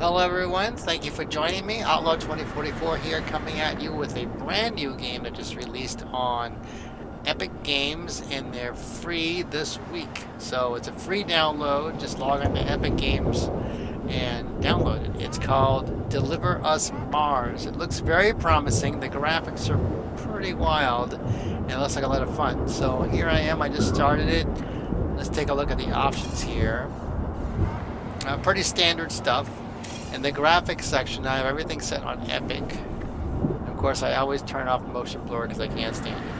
Hello everyone, thank you for joining me. Outlaw 2044 here, coming at you with a brand new game that just released on Epic Games, and they're free this week. So it's a free download, just log on to Epic Games and download it. It's called Deliver Us Mars. It looks very promising, the graphics are pretty wild, and it looks like a lot of fun. So here I am, I just started it. Let's take a look at the options here. Pretty standard stuff. In the graphics section, I have everything set on Epic. Of course, I always turn off motion blur because I can't stand it.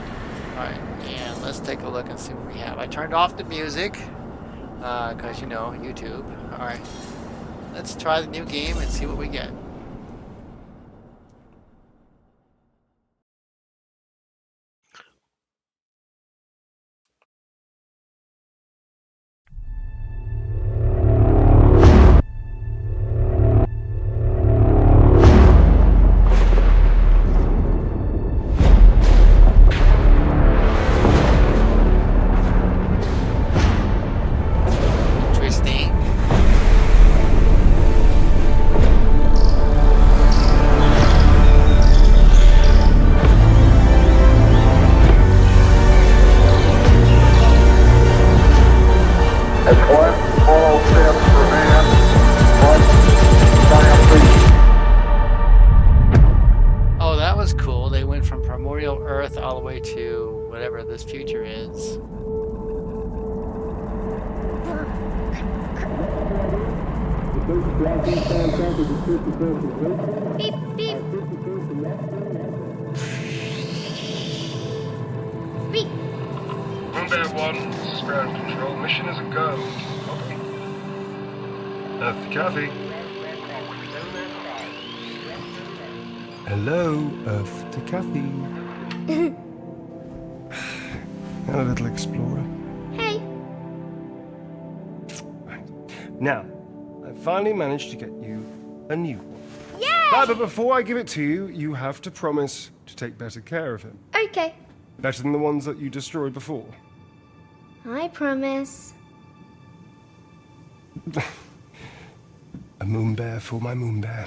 Alright, and let's take a look and see what we have. I turned off the music, because, you know, YouTube. Alright, let's try the new game and see what we get. Interesting. That's one small step for man, one giant leap. Oh, that was cool. They went from primordial Earth all the way to whatever this future is. Beep, beep. Beep. Combat 1, this is ground control. Mission is a go. Copy. Earth to Kathy. Hello, Earth to Kathy. Hello, little explorer. Hey. Right. Now, I finally managed to get you a new one. Yay! But before I give it to you, you have to promise to take better care of him. Okay. Better than the ones that you destroyed before. I promise. A moon bear for my moon bear.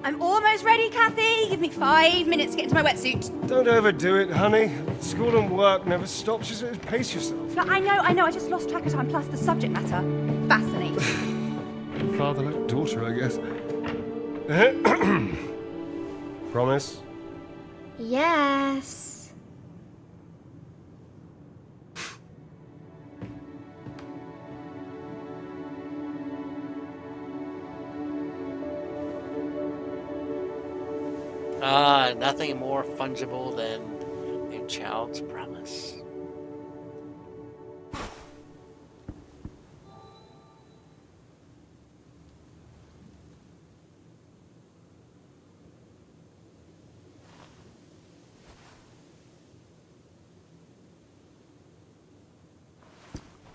I'm almost ready, Kathy. Give me 5 minutes to get into my wetsuit. Don't overdo it, honey. School and work never stops. Just pace yourself. No, I know. I just lost track of time. Plus, the subject matter. Fascinating. Father like daughter, I guess. Promise? Yes. Nothing more fungible than a child's promise.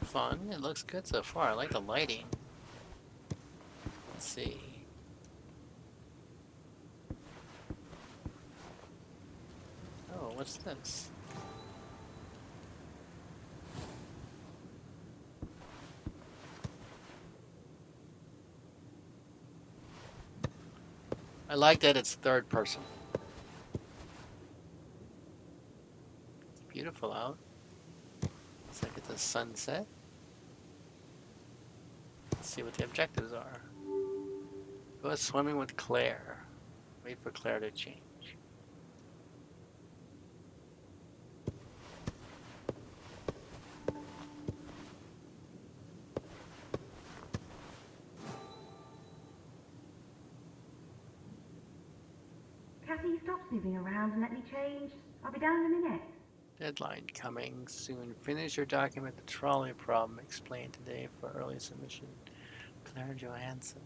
Fun. It looks good so far. I like the lighting. Let's see. Oh, what's this? I like that it's third person. It's beautiful out. Looks like it's a sunset. Let's see what the objectives are. Go swimming with Claire. Wait for Claire to change. Kathy, stop moving around and let me change. I'll be down in a minute. Deadline coming soon. Finish your document, the trolley problem explained today for early submission. Claire Johansson.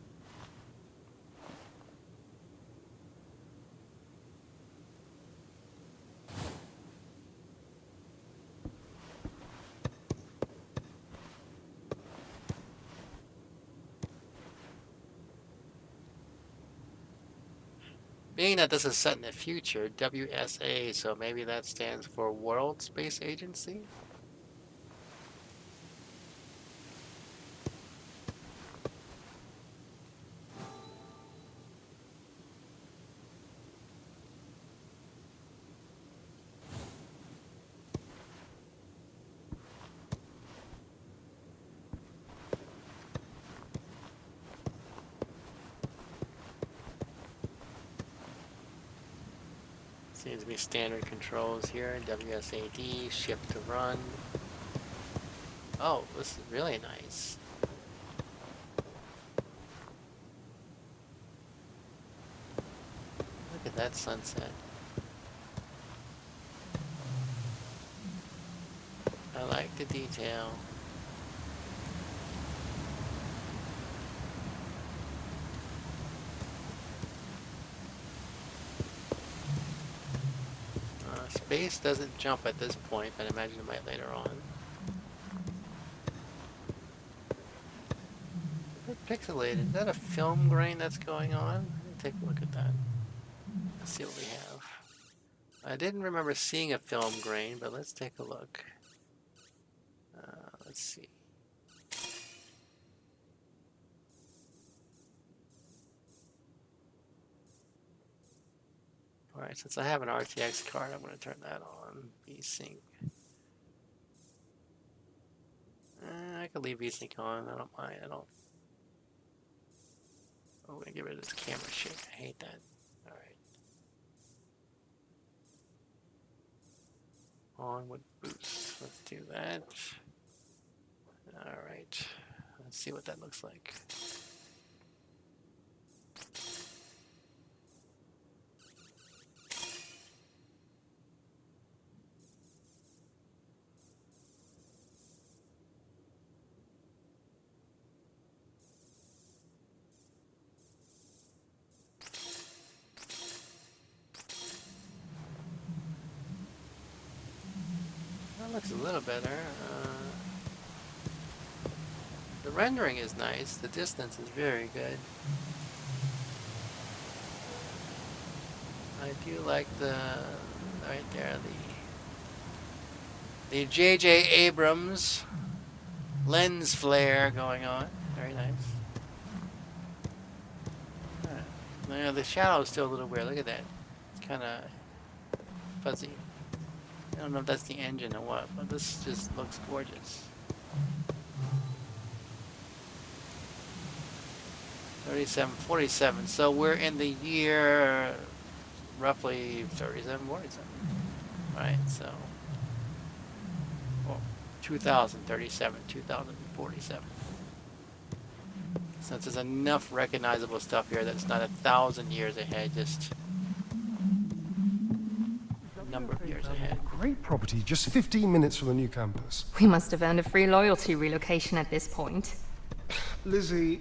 Being that this is set in the future, WSA, so maybe that stands for World Space Agency? Seems to be standard controls here. WSAD, shift to run. Oh, this is really nice. Look at that sunset. I like the detail. Space doesn't jump at this point, but I imagine it might later on. A bit pixelated. Is that a film grain that's going on? Let me take a look at that. Let's see what we have. I didn't remember seeing a film grain, but let's take a look. Let's see. Alright, since I have an RTX card, I'm going to turn that on. VSync. I could leave VSync on. I don't mind. I don't. Oh, we're going to get rid of this camera shake. I hate that. Alright. On with boost. Let's do that. Alright. Let's see what that looks like. That looks a little better. The rendering is nice. The distance is very good. I do like the right there the J.J. Abrams lens flare going on. Very nice. Now the shadow is still a little weird. Look at that. It's kind of fuzzy. I don't know if that's the engine or what, but this just looks gorgeous. 3747. So we're in the year roughly 3747. Right, so 2037, 2047. Since there's enough recognizable stuff here that's not 1,000 years ahead, just a number of years ahead. Great property, just 15 minutes from the new campus. We must have earned a free loyalty relocation at this point. Lizzie,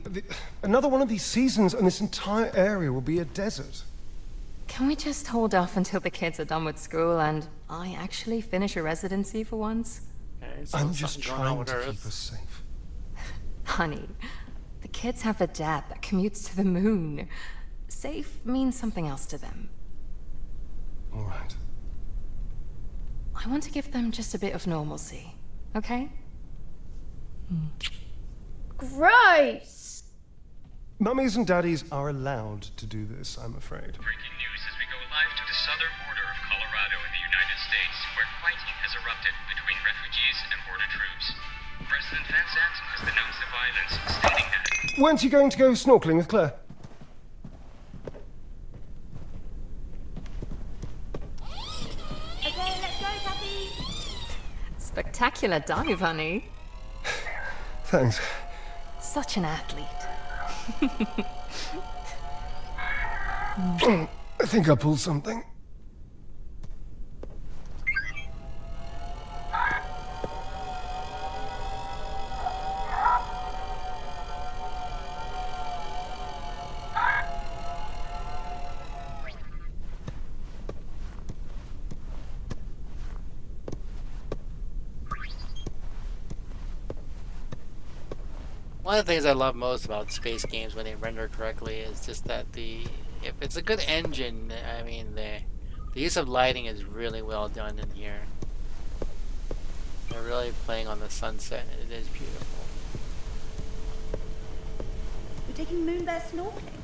another one of these seasons and this entire area will be a desert. Can we just hold off until the kids are done with school and I actually finish a residency for once? Okay, so I'm just something going on trying with to Earth. keep us safe. Honey, the kids have a dad that commutes to the moon. Safe means something else to them. All right. I want to give them just a bit of normalcy, okay? Gross! Mummies and daddies are allowed to do this, I'm afraid. Breaking news as we go live to the southern border of Colorado in the United States, where fighting has erupted between refugees and border troops. President Van Zanten has denounced the violence, stating that... Weren't you going to go snorkeling with Claire? Okay, let's go, Pappy. Spectacular dive, honey. Thanks. Such an athlete. I think I pulled something. One of the things I love most about space games when they render correctly is just that if it's a good engine, I mean the use of lighting is really well done in here. They're really playing on the sunset and it is beautiful. We're taking Moonbear snorkeling.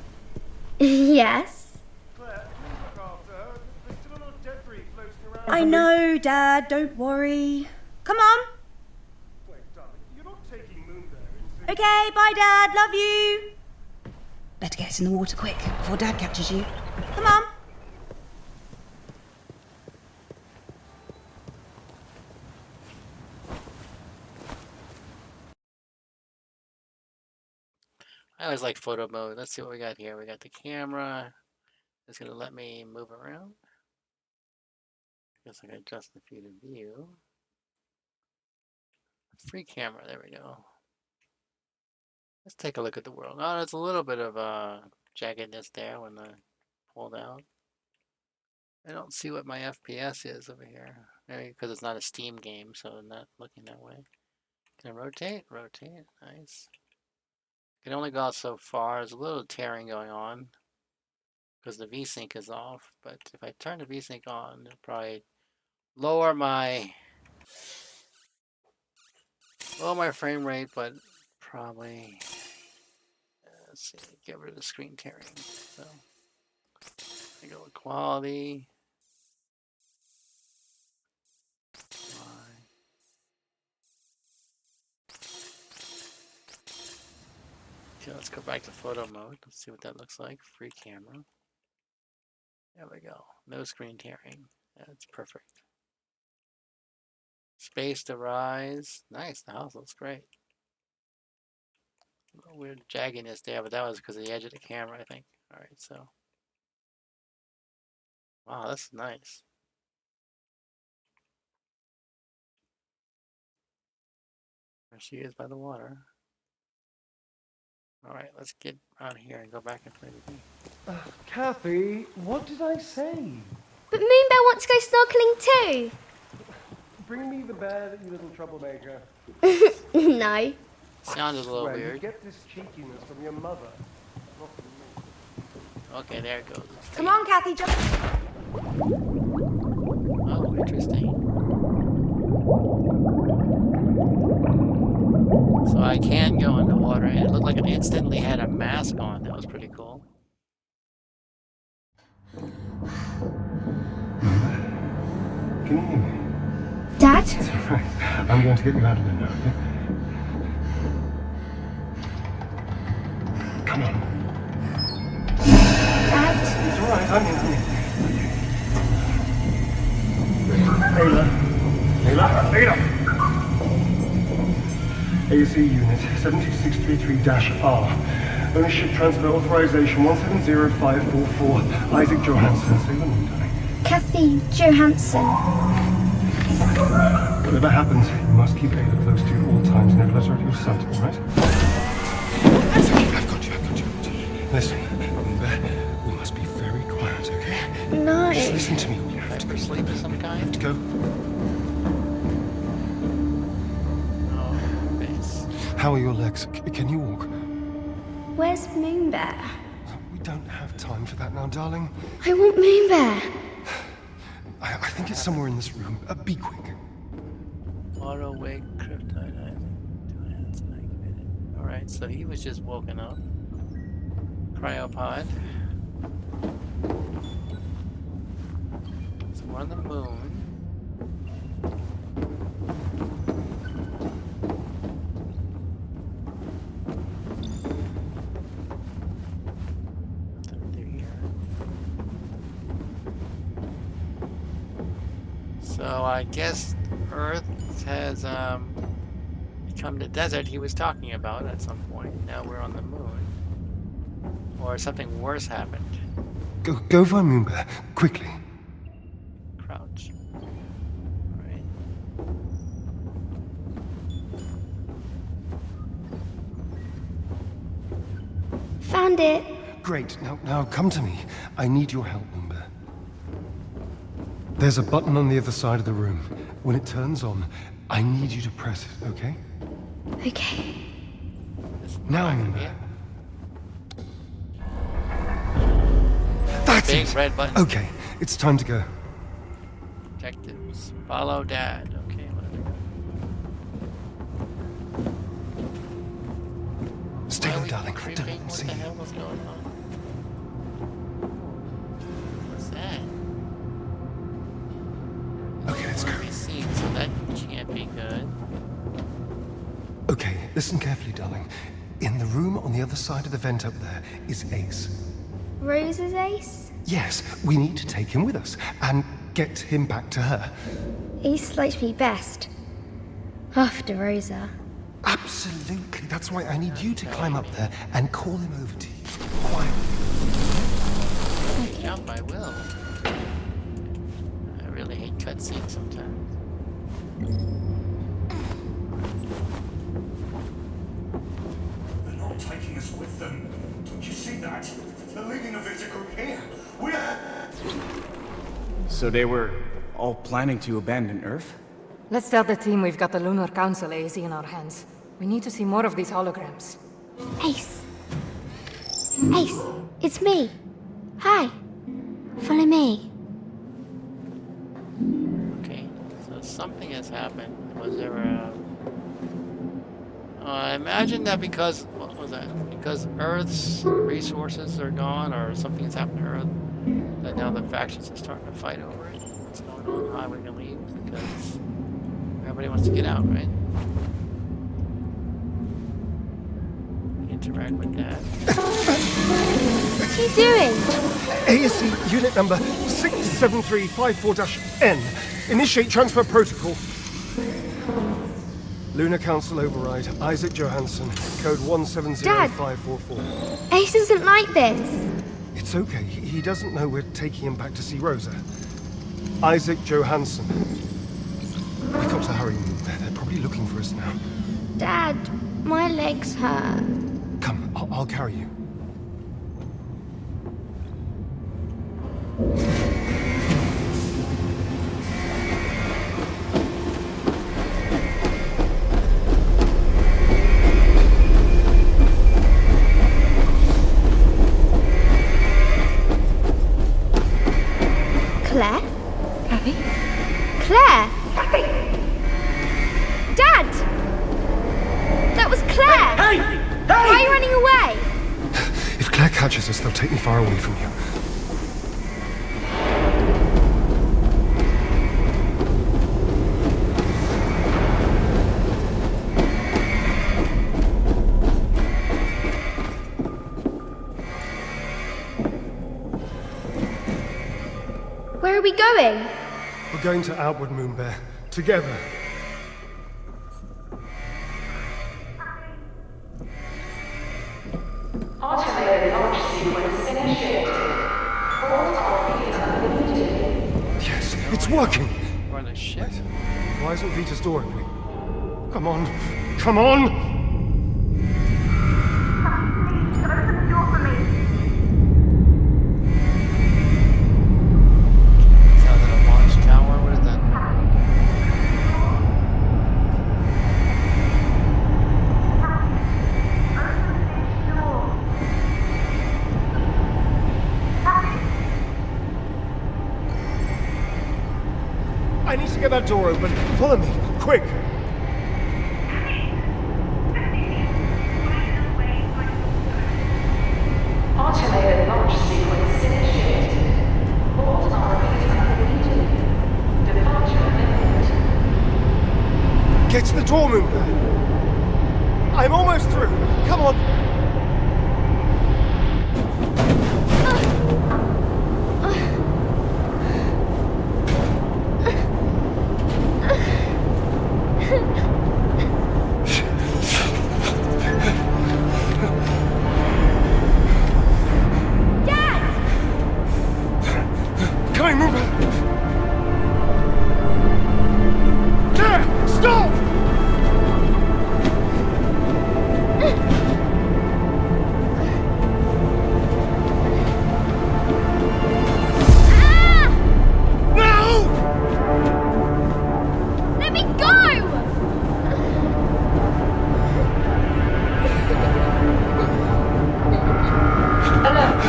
Yes. Claire, look after her. There's still a lot of debris floating around. I know, Dad, don't worry. Come on. Wait, darling, you're not taking Moonbear into... Okay, bye, Dad, love you. Better get in the water quick before Dad catches you. Come on. I always like photo mode. Let's see what we got here. We got the camera. It's gonna let me move around. Guess I can adjust the field of view. Free camera, there we go. Let's take a look at the world. Oh, there's a little bit of jaggedness there when I pulled out. I don't see what my FPS is over here. Maybe because it's not a Steam game, so I'm not looking that way. Can I rotate? Rotate, nice. Can only go out so far. There's a little tearing going on because the VSync is off. But if I turn the VSync on, it'll probably lower my frame rate, but probably let's see, get rid of the screen tearing. So I go with quality. Okay, let's go back to photo mode. Let's see what that looks like. Free camera. There we go. No screen tearing. That's perfect. Space to rise. Nice. The house looks great. A little weird jagginess there, but that was because of the edge of the camera, I think. Alright, so. Wow, that's nice. There she is by the water. Alright, let's get out here and go back and play the game. Kathy, what did I say? But Moonbear wants to go snorkeling too. Bring me the bed, you little troublemaker. No. Sounded a little Well, you weird. get this cheekiness from your mother, not from me. Okay, there it goes. Come on, Kathy, just... Oh, interesting. So I can go in the water, and it looked like it instantly had a mask on. That was pretty cool. Can you hear me? Dad? Right. I'm going to get you out of there now, okay? Come on. Dad? It's all right. I'm here. Ayla. AC unit 72633-R. Ownership transfer authorization 170544. Isaac Johansson. Say the name, darling. Kathy Johansson. Whatever happens, you must keep Ayla close to you at all times. Never let her out of your sight, all right? It's okay. I've got you. Listen, we must be very quiet, okay? No. Just listen to me. You have to go. Sleep of some kind? Go. Oh, base. How are your legs? Can you walk? Where's Moonbear? We don't have time for that now, darling. I want Moonbear. I think it's somewhere in this room. Be quick. Auto wake kryptonite. Activated. Alright, so he was just woken up. Cryopod. So we're on the moon. Nothing to do here. So I guess Earth has become the desert he was talking about at some point. Now we're on the moon. Or something worse happened. Go find Moonbear, quickly. Crouch. Alright. Found it. Great. Now come to me. I need your help, Moonbear. There's a button on the other side of the room. When it turns on, I need you to press it, okay? Okay. Now, Yeah. Moonbear. That's Big it. red button. Okay, it's time to go. Objectives. Follow Dad. Okay, whatever. Stay Why are on, we darling. creeping? Don't What see the you. hell was going on? What's that? Okay, let's go. What have we seen? So that can't be good. Okay, listen carefully, darling. In the room on the other side of the vent up there is Ace. Rose's ace? Yes, we need to take him with us and get him back to her. Ace likes me best. After Rosa. Absolutely. That's why I need you to climb up there and call him over to you. Quietly. Jump, I will. I really hate cutscenes sometimes. They're not taking us with them. Don't you see that? They're leaving the Vita group here. We're... So they were all planning to abandon Earth? Let's tell the team we've got the Lunar Council AZ in our hands. We need to see more of these holograms. Ace. Ace, it's me. Hi. Follow me. Okay, so something has happened. Was there a... I imagine that because... What was that? Because Earth's resources are gone, or something has happened to Earth, that now the factions are starting to fight over it. What's going on? How are we going to leave? Because everybody wants to get out, right? Interact with that. What are you doing? ASC unit number 67354-N. Initiate transfer protocol. Lunar Council override. Isaac Johansson. Code 170544. Ace isn't like this. It's okay. He doesn't know we're taking him back to see Rosa. Isaac Johansson. We've got to hurry. They're probably looking for us now. Dad, my legs hurt. Come, I'll carry you. Claire? Abby? Claire! Dad! That was Claire! Hey! Why are you running away? If Claire catches us, they'll take me far away from you. Where are we going? We're going to Outward, Moonbear. Together. Automated launch sequence initiated. Hold on, Yes, it's working. We're on a ship. Why isn't Vita's door opening? Come on. Come on! Please, open the door for me. Sounds like a launch tower. What is that? I need to get that door open. Follow me. Quick! Automated launch sequence initiated. Hold orbit completed. Departure imminent. Get to the door, Moonbear. I'm almost through. Come on. Coming, Moonbear. There! Stop! No! Let me go! Alert.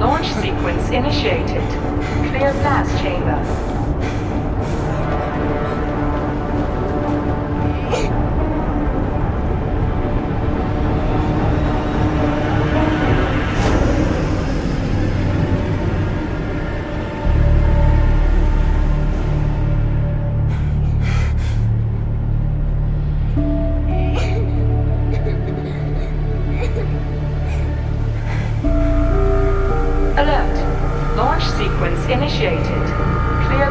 Launch sequence initiated. Clear blast chamber. Alert. Launch sequence initiated. Clear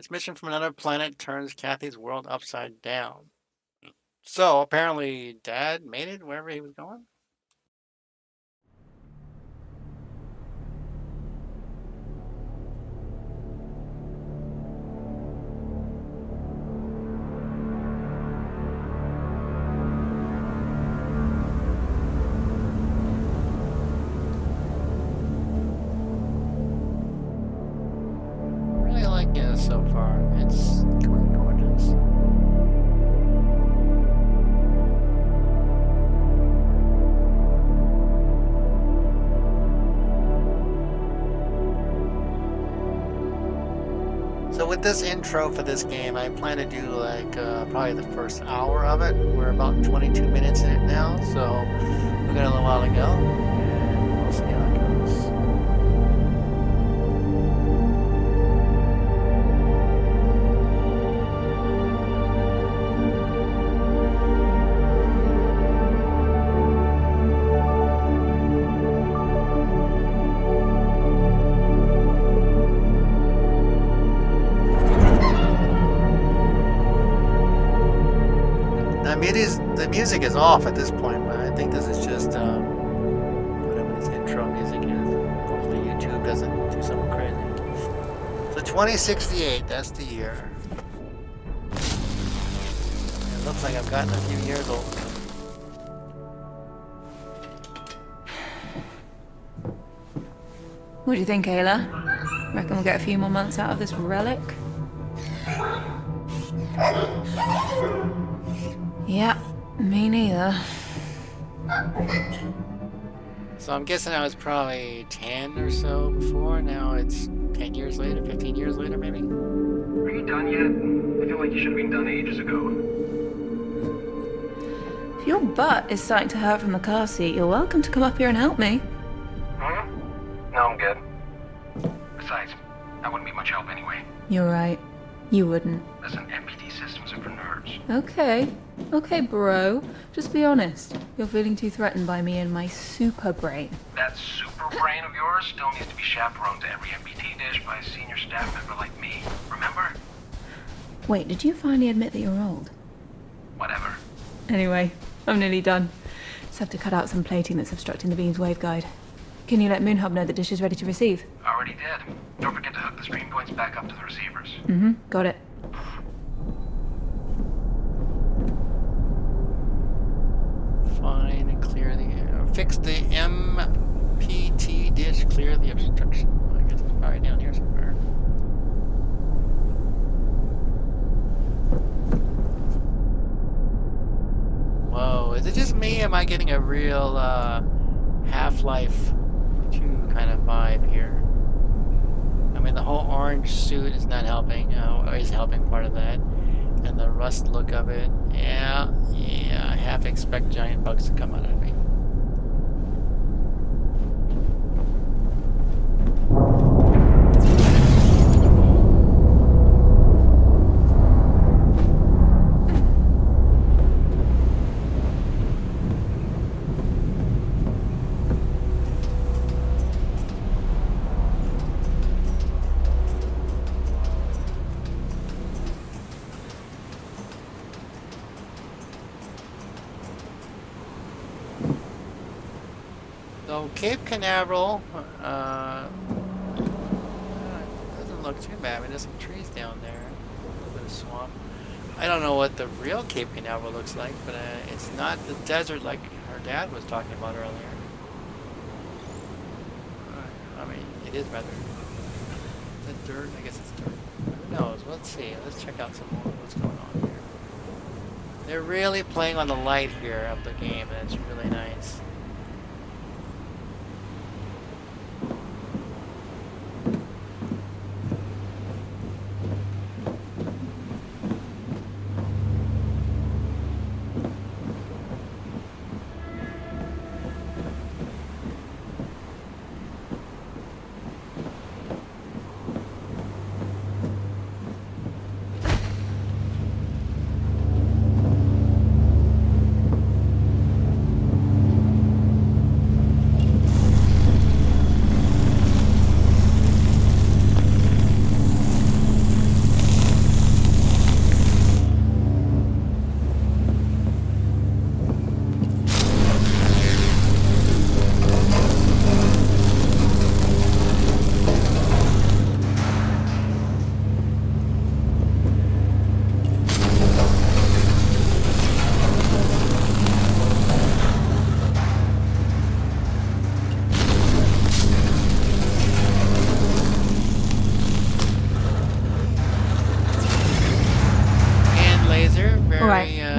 Transmission from another planet turns Kathy's world upside down. So apparently Dad made it wherever he was going? Really like it so far. It's quite gorgeous. So with this intro for this game, I plan to do like probably the first hour of it. We're about 22 minutes in it now, so we've got a little while to go, and we'll see how it goes. The music is off at this point, but I think this is just whatever this intro music is. Hopefully YouTube doesn't do something crazy. So 2068, that's the year. It looks like I've gotten a few years old. What do you think, Ayla? Reckon we'll get a few more months out of this relic? Yeah, me neither. So I'm guessing I was probably 10 or so before. Now it's 10 years later, 15 years later maybe? Are you done yet? I feel like you should have been done ages ago. If your butt is starting to hurt from the car seat, you're welcome to come up here and help me. Huh? No, I'm good. Besides, I wouldn't be much help anyway. You're right. You wouldn't. Listen, MPT systems are for nerds. Okay. Okay, bro. Just be honest. You're feeling too threatened by me and my super brain. That super brain of yours still needs to be chaperoned to every MPT dish by a senior staff member like me. Remember? Wait, did you finally admit that you're old? Whatever. Anyway, I'm nearly done. Just have to cut out some plating that's obstructing the beam's waveguide. Can you let Moonhub know the dish is ready to receive? Already did. Don't forget to hook the stream points back up to the receivers. Mm-hmm. Got it. Find and clear the air. Fix the MPT dish, clear the obstruction. I guess it's probably down here somewhere. Whoa, is it just me? Am I getting a real Half-Life 2 kind of vibe here? I mean, the whole orange suit is not helping, or is helping part of that. And the rust look of it, yeah, I half expect giant bugs to come out of me. So Cape Canaveral doesn't look too bad. I mean, there's some trees down there, a little bit of swamp. I don't know what the real Cape Canaveral looks like, but it's not the desert like her dad was talking about earlier. I mean, it is rather. Is it dirt? I guess it's dirt. Who knows? Let's see. Let's check out some more of what's going on here. They're really playing on the light here of the game, and it's really nice.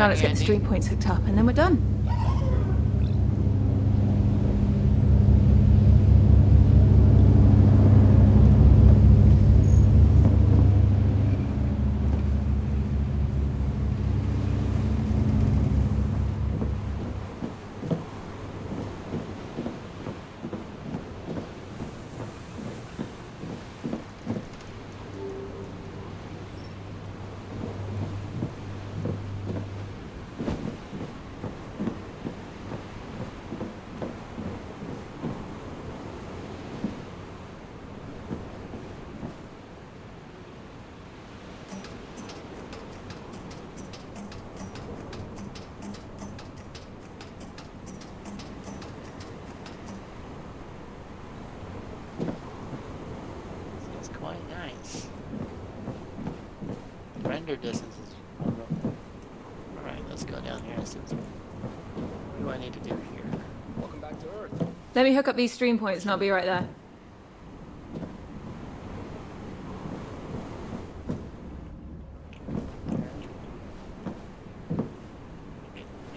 Now let's get the handy. stream points hooked up, and then we're done. It's quite nice. Render distance is wonderful. Alright, let's go down here and see what do I need to do here. Welcome back to Earth. Let me hook up these stream points, and I'll be right there.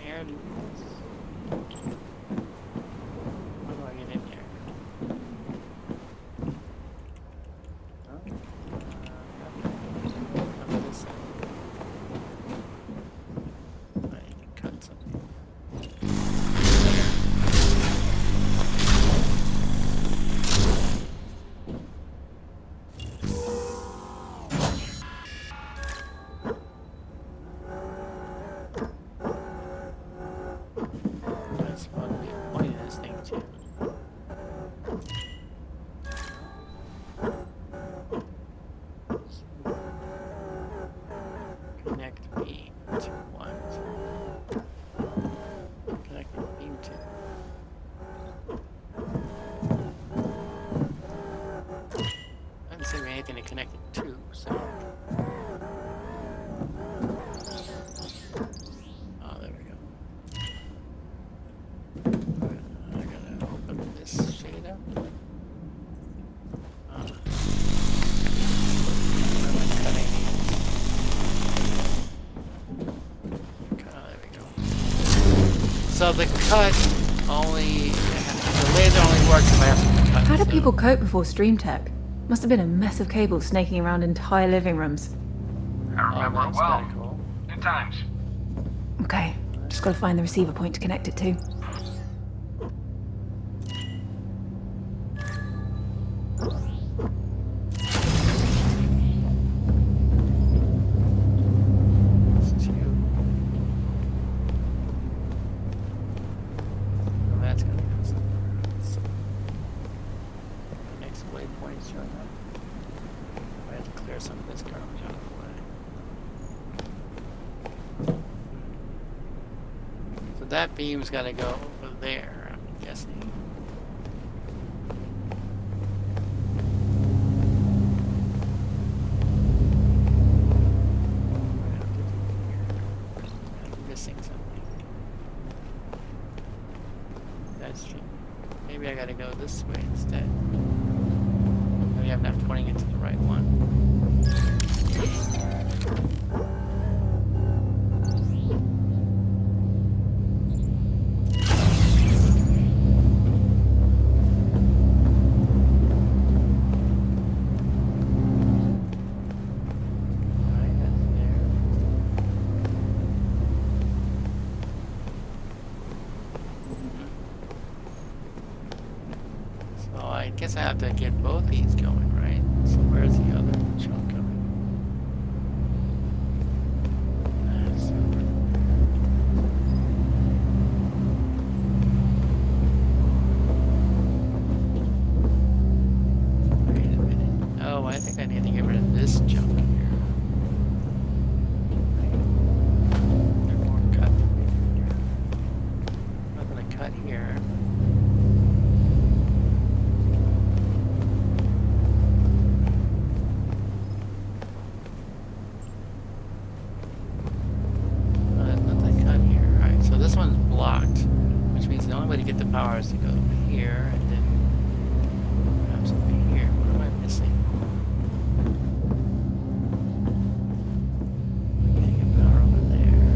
There it is. How do I get in there? Oh, this side. I need to cut something. That's probably the point of this thing too. Connect beam to what? Connect the beam to. I didn't see anything to connect it to, so. Oh, there we go. I gotta open this shade up. Where am I cutting these? Oh, there we go. So the cut only, the laser only works if I have to cut. How did so- people cope before Stream Tech? Must have been a mess of cables snaking around entire living rooms. I remember that's well. kinda cool. Good times. Okay, just gotta find the receiver point to connect it to. It's two. Oh, that's gonna go somewhere else. Next waypoint's showing up. I have to clear some of this garbage out of the way. So that beam's gotta go over there, I'm guessing. What do I have to do here? I'm missing something. That's true. Maybe I gotta go this way instead. Maybe I'm not pointing it to the right one. Alright, that's there. So I guess I have to get both these going, right? So where's the other chunk coming? Wait a minute. Oh, I think I need to get rid of this junk here. There's more cut here. I'm gonna cut here. There's nothing cut here. Alright, so this one's blocked, which means the only way to get the power is to go here and then perhaps over here. What am I missing? I'm getting a power over there.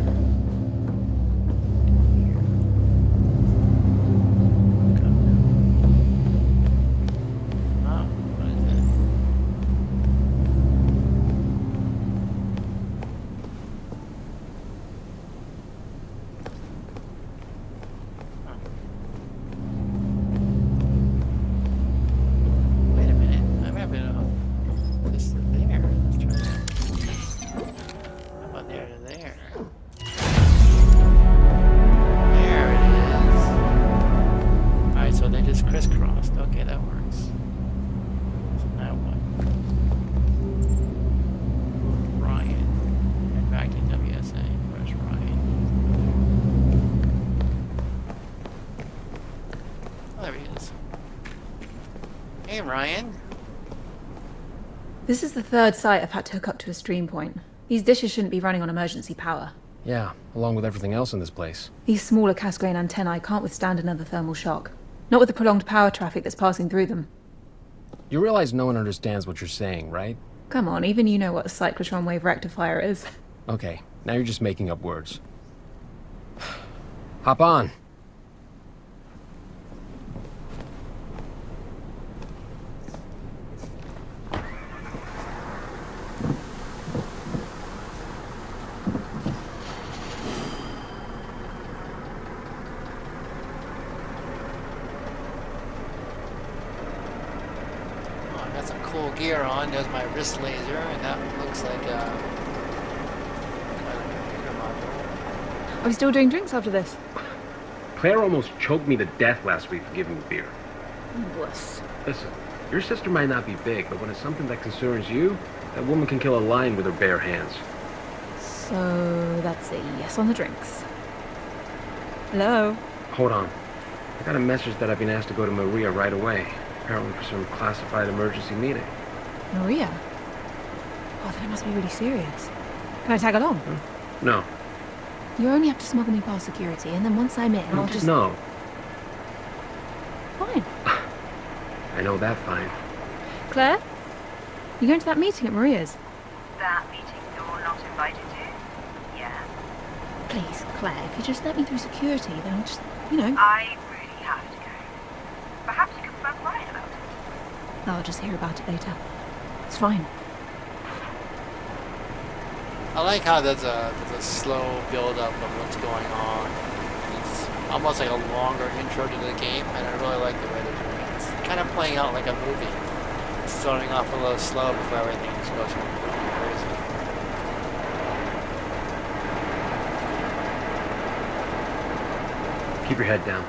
there he is. Hey, Ryan. This is the third site I've had to hook up to a stream point. These dishes shouldn't be running on emergency power. Yeah, along with everything else in this place. These smaller Cassegrain antennae can't withstand another thermal shock. Not with the prolonged power traffic that's passing through them. You realize no one understands what you're saying, right? Come on, even you know what a cyclotron wave rectifier is. Okay, now you're just making up words. Hop on. Gear on. There's my wrist laser, and that looks like a computer module. Are we still doing drinks after this? Claire almost choked me to death last week for giving me beer. Wuss. Listen, your sister might not be big, but when it's something that concerns you, that woman can kill a lion with her bare hands. So that's a yes on the drinks. Hello? Hold on. I got a message that I've been asked to go to Maria right away, apparently for some classified emergency meeting. Maria? Oh, then it must be really serious. Can I tag along? No. You only have to smuggle me past security, and then once I'm in, I'll just... No. Fine. I know that fine. Claire? You going to that meeting at Maria's? That meeting you're not invited to? Yeah. Please, Claire, if you just let me through security, then I'll just, you know... I really have to go. Perhaps you can phone Ryan about it. I'll just hear about it later. It's fine. I like how there's a slow build-up of what's going on. It's almost like a longer intro to the game, and I really like the way they're doing it. It's kind of playing out like a movie. It's starting off a little slow before everything goes crazy. Keep your head down.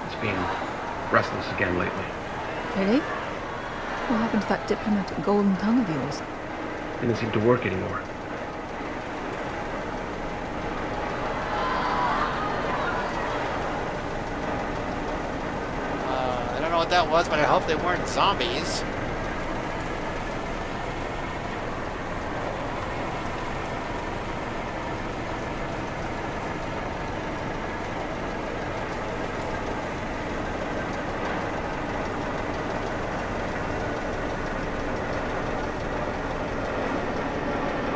It's been restless again lately. Really? What happened to that diplomatic golden tongue of yours? Didn't seem to work anymore. I don't know what that was, but I hope they weren't zombies.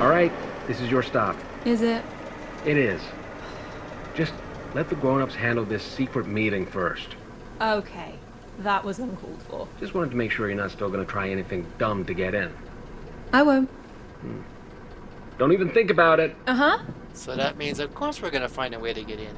Alright, this is your stop. Is it? It is. Just let the grown-ups handle this secret meeting first. Okay. That was uncalled for. Just wanted to make sure you're not still gonna try anything dumb to get in. I won't. Don't even think about it. Uh-huh. So that means, of course, we're gonna find a way to get in.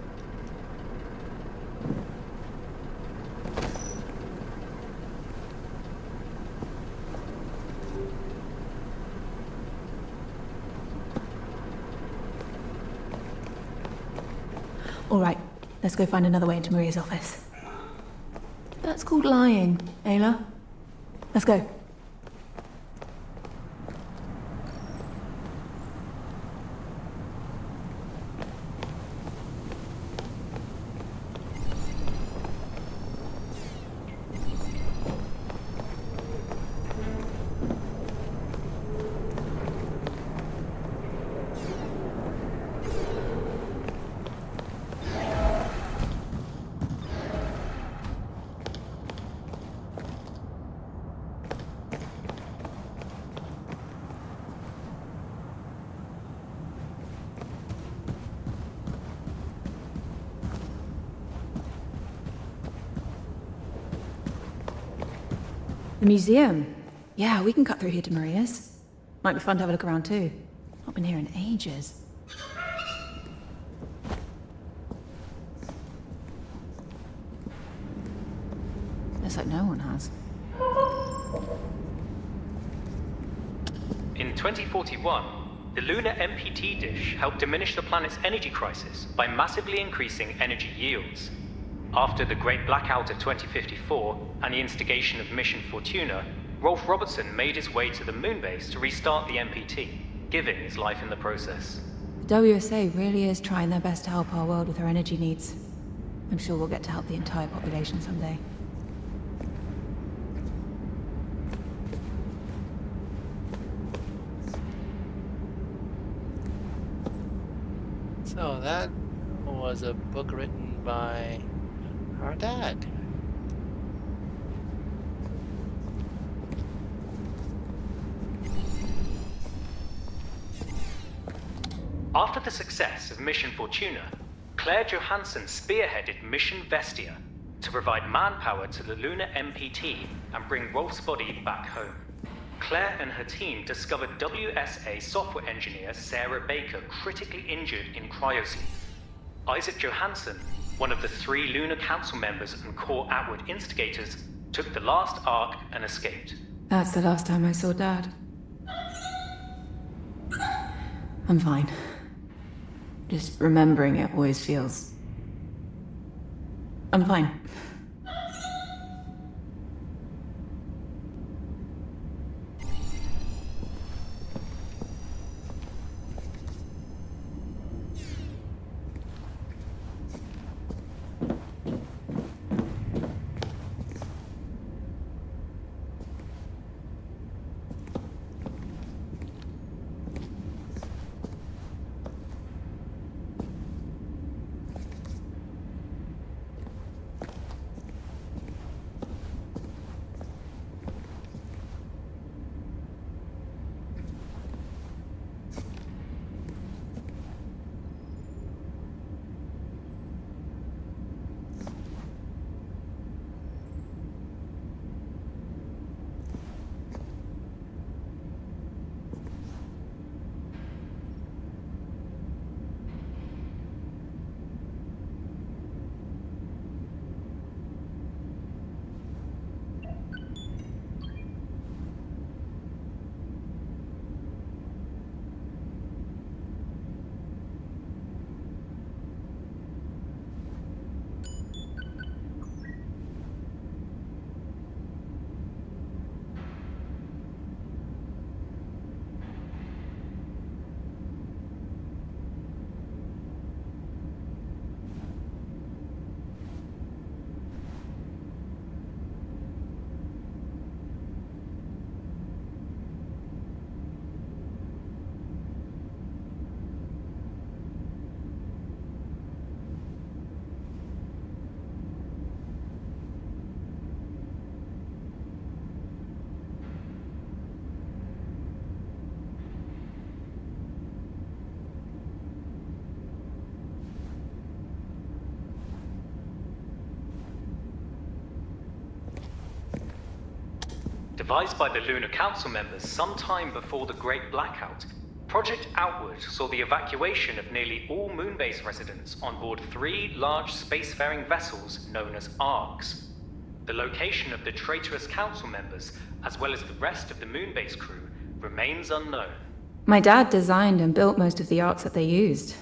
All right, let's go find another way into Maria's office. That's called lying, Ayla. Let's go. The museum. Yeah, we can cut through here to Maria's. Might be fun to have a look around too. Not been here in ages. Looks like no one has. In 2041, the lunar MPT dish helped diminish the planet's energy crisis by massively increasing energy yields. After the Great Blackout of 2054 and the instigation of Mission Fortuna, Rolf Robertson made his way to the moon base to restart the MPT, giving his life in the process. The WSA really is trying their best to help our world with our energy needs. I'm sure we'll get to help the entire population someday. No, that was a book written by our dad. After the success of Mission Fortuna, Claire Johansson spearheaded Mission Vestia to provide manpower to the Lunar MPT and bring Rolf's body back home. Claire and her team discovered WSA software engineer Sarah Baker critically injured in cryosleep. Isaac Johansson, one of the 3 Lunar Council members and core Atwood instigators, took the last arc and escaped. That's the last time I saw Dad. I'm fine. Just remembering it always feels... I'm fine. Devised by the Lunar Council members sometime before the Great Blackout, Project Outward saw the evacuation of nearly all Moonbase residents on board 3 large spacefaring vessels known as ARCs. The location of the traitorous Council members, as well as the rest of the Moonbase crew, remains unknown. My dad designed and built most of the arcs that they used.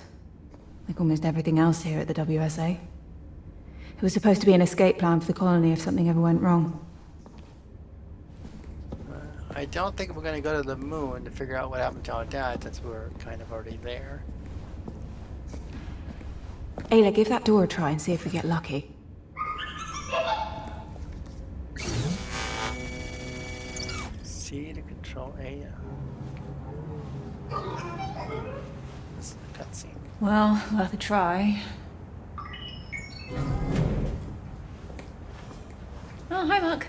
Like almost everything else here at the WSA. It was supposed to be an escape plan for the colony if something ever went wrong. I don't think we're going to go to the moon to figure out what happened to our dad, since we're kind of already there. Ayla, give that door a try and see if we get lucky. C to control A. This is a cutscene. Well, worth a try. Oh, hi, Mark.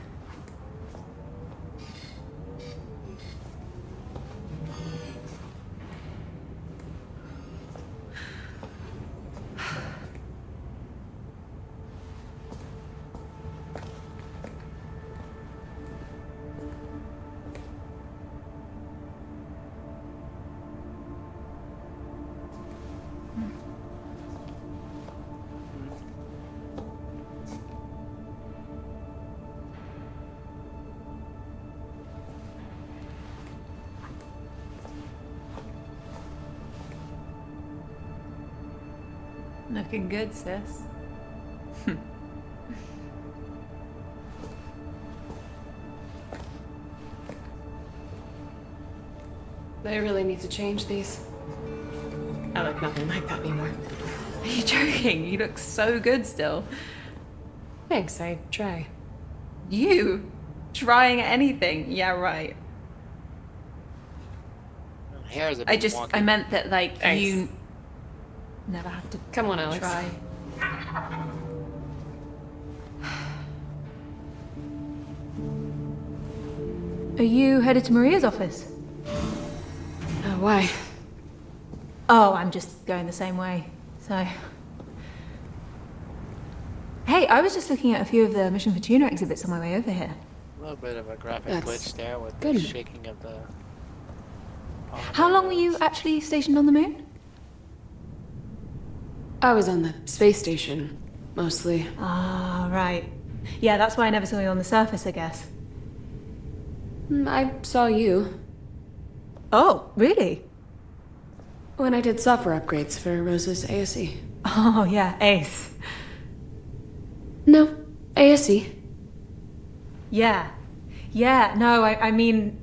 Looking good, sis. They really need to change these. I look nothing like that anymore. Are you joking? You look so good still. Thanks, I try. You? Trying anything? Yeah, right. Hair's a bit wonky. I meant that, like, Thanks. you never have to Come on, Alex. try. Are you headed to Maria's office? Why? Oh, I'm just going the same way, so... Hey, I was just looking at a few of the Mission Fortuna exhibits on my way over here. A little bit of a graphic That's glitch there with good. the shaking of the... How long were you actually stationed on the moon? I was on the space station, mostly. Ah, right. Yeah, that's why I never saw you on the surface, I guess. I saw you. Oh, really? When I did software upgrades for Rose's ASE. Oh, yeah, Ace. No, ASE. Yeah. Yeah, no, I mean...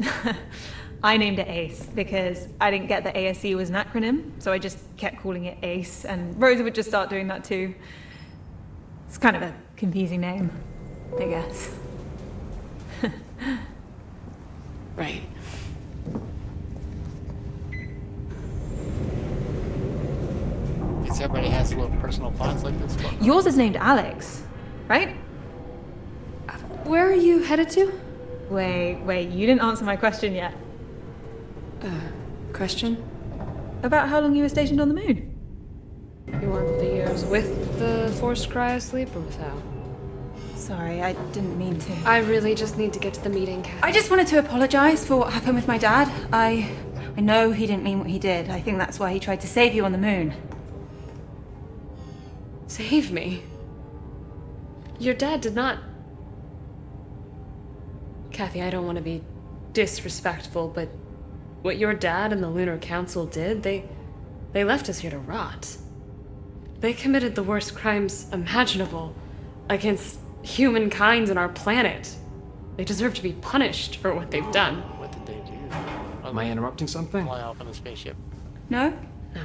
I named it Ace because I didn't get that ASE was an acronym, so I just kept calling it Ace, and Rosa would just start doing that too. It's kind of a confusing name, I guess. Right. Because everybody has little personal plots like this one. Yours is named Alex, right? Where are you headed to? Wait, you didn't answer my question yet. Question? About how long you were stationed on the moon? You want the years with the forced cryosleep or without? Sorry, I didn't mean to. I really just need to get to the meeting, Kat. I just wanted to apologize for what happened with my dad. I know he didn't mean what he did. I think that's why he tried to save you on the moon. Save me? Your dad did not... Kathy, I don't want to be disrespectful, but what your dad and the Lunar Council did, they left us here to rot. They committed the worst crimes imaginable against humankind and our planet. They deserve to be punished for what they've done. What did they do? Am I interrupting something? Fly off on a spaceship. No? No.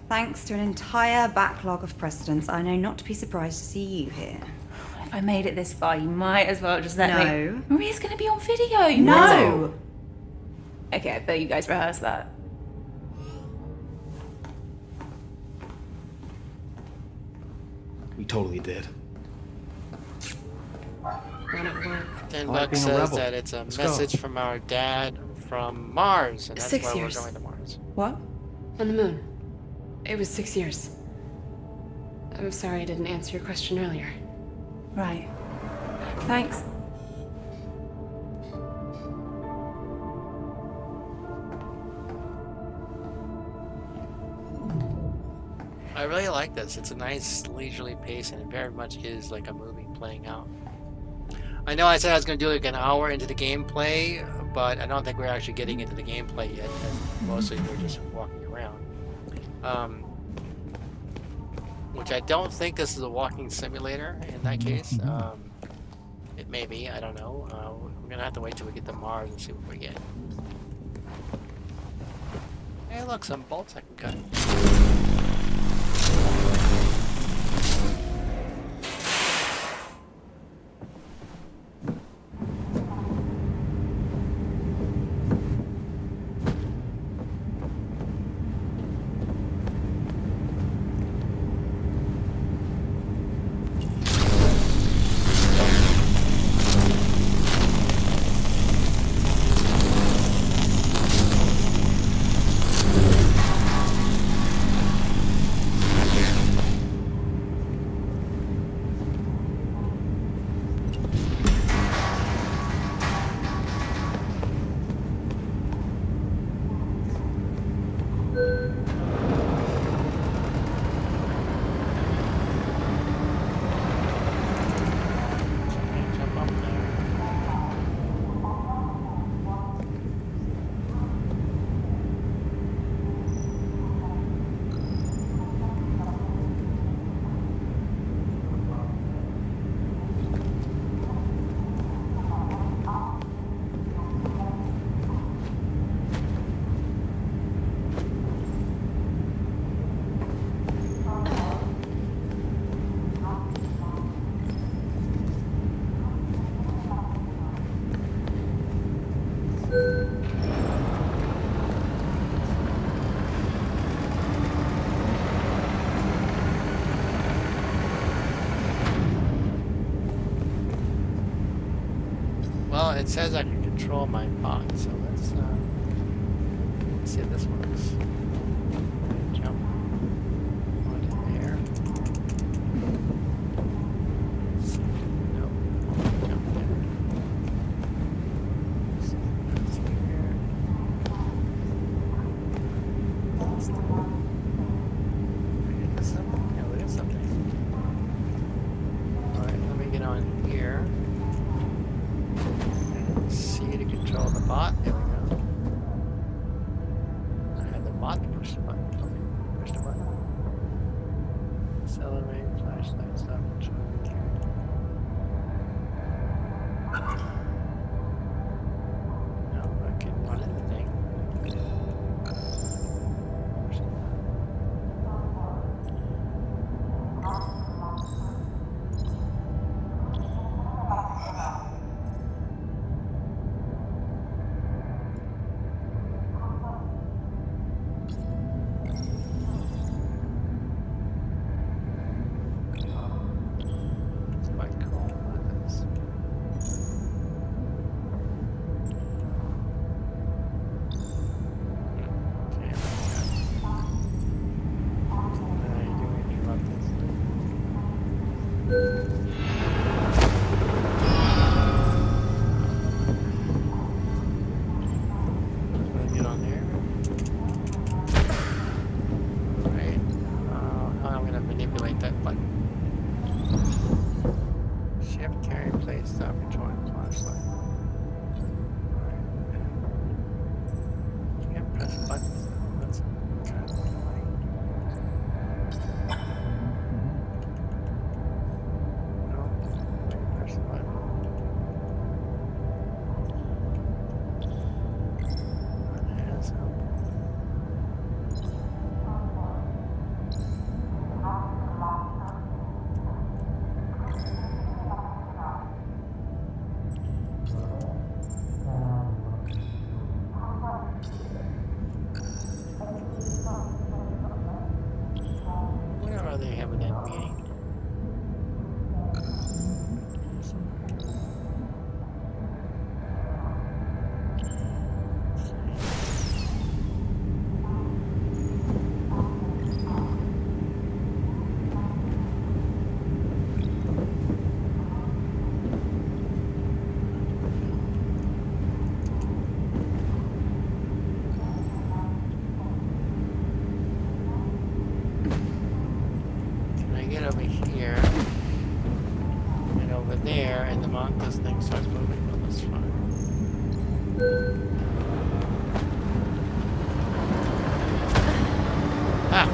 Thanks to an entire backlog of precedents, I know not to be surprised to see you here. If I made it this far, you might as well just let me... No. Maria's gonna be on video, you No. know. Okay, I bet you guys rehearsed that. We totally did. When it work. Then I like Buck being a says rebel. that it's a Let's go. message from our dad from Mars, and that's 6 why years. we're going to Mars. What? On the moon. It was 6 years. I'm sorry I didn't answer your question earlier. Right. Thanks. I really like this. It's a nice leisurely pace, and it very much is like a movie playing out. I know I said I was going to do like an hour into the gameplay, but I don't think we're actually getting into the gameplay yet. And mostly we're just walking around. Which I don't think this is a walking simulator in that case. It may be, I don't know. We're going to have to wait till we get to Mars and see what we get. Hey look, some bolts I can cut. Well, it says I can control my bot, so let's see if this works. Jump onto there. Nope. Jump there. So that's here. Is something? Yeah, look at something. Alright, let me get on here. C to control the bot. There we go. I had the bot to push the button. Okay, push the button. Accelerate, flashlight, stop, control, carry. No, I can run anything. Push the button. It's quite cool. Look at this. Okay, I do interrupt this. Get on there. Alright. How am I going to manipulate that button? Shift, carry, play, stop, controlling flashlight. Alright. You can't press buttons. That's kind of annoying. No. Press the button. That's helpful. Where are they having that meeting? Can I get over here and over there, and the this thing starts moving? Well, that's fine. Ah!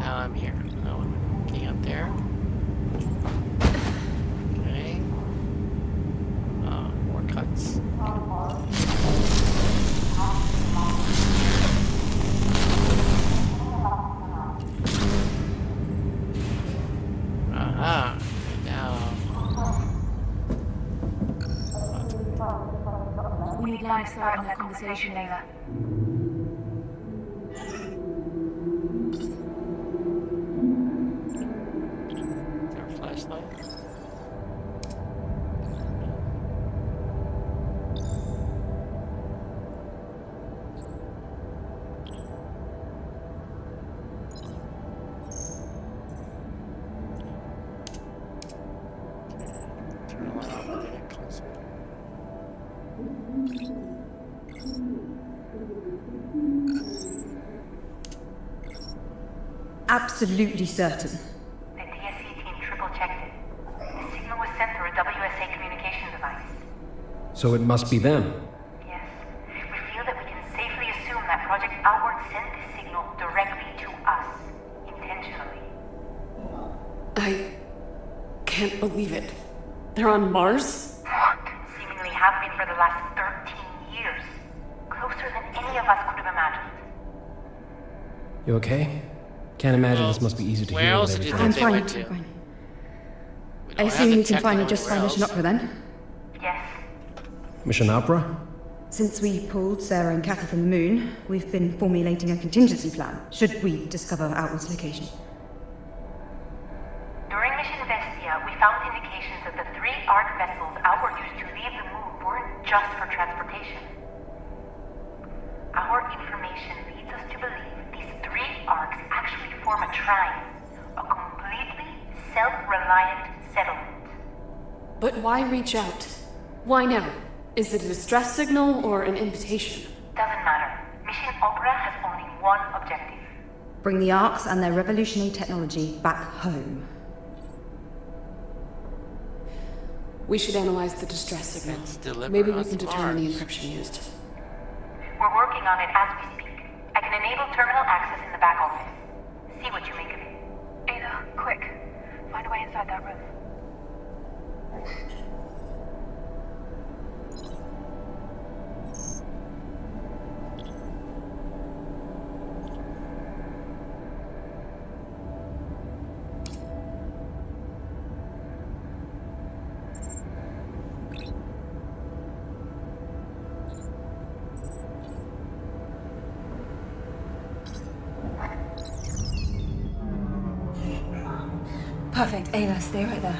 Now I'm here. Oh, I'm looking up there. Okay. More cuts. Aha! Now. We need line of sight on that conversation, Layla. Is there a flashlight? Turn the light off and get closer. Absolutely certain. The DSC team triple-checked it. The signal was sent through a WSA communication device. So it must be them. Yes. We feel that we can safely assume that Project Outward sent this signal directly to us. Intentionally. I can't believe it. They're on Mars? What? Seemingly have been for the last 13 years. Closer than any of us could have imagined. You okay? Can't imagine this must be easy to Where hear else with did you everything. think they went to? fine. We I don't have assume the you can tech finally to just go find anywhere Mission else. Opera then? Yes. Mission Opera? Since we pulled Sarah and Kathy from the moon, we've been formulating a contingency plan, should we discover Outward's location. During Mission just for transportation. Our information leads us to believe these 3 arcs actually form a trine, a completely self-reliant settlement. But why reach out? Why now? Is it a distress signal or an invitation? Doesn't matter. Mission Opera has only one objective. Bring the arcs and their revolutionary technology back home. We should analyze the distress signal. deliver Maybe we us can determine the Mars. encryption used. We're working on it as we speak. I can enable terminal access in the back office. See what you make of it. Ada, quick. Find a way inside that room. Perfect. Ayla, stay right there.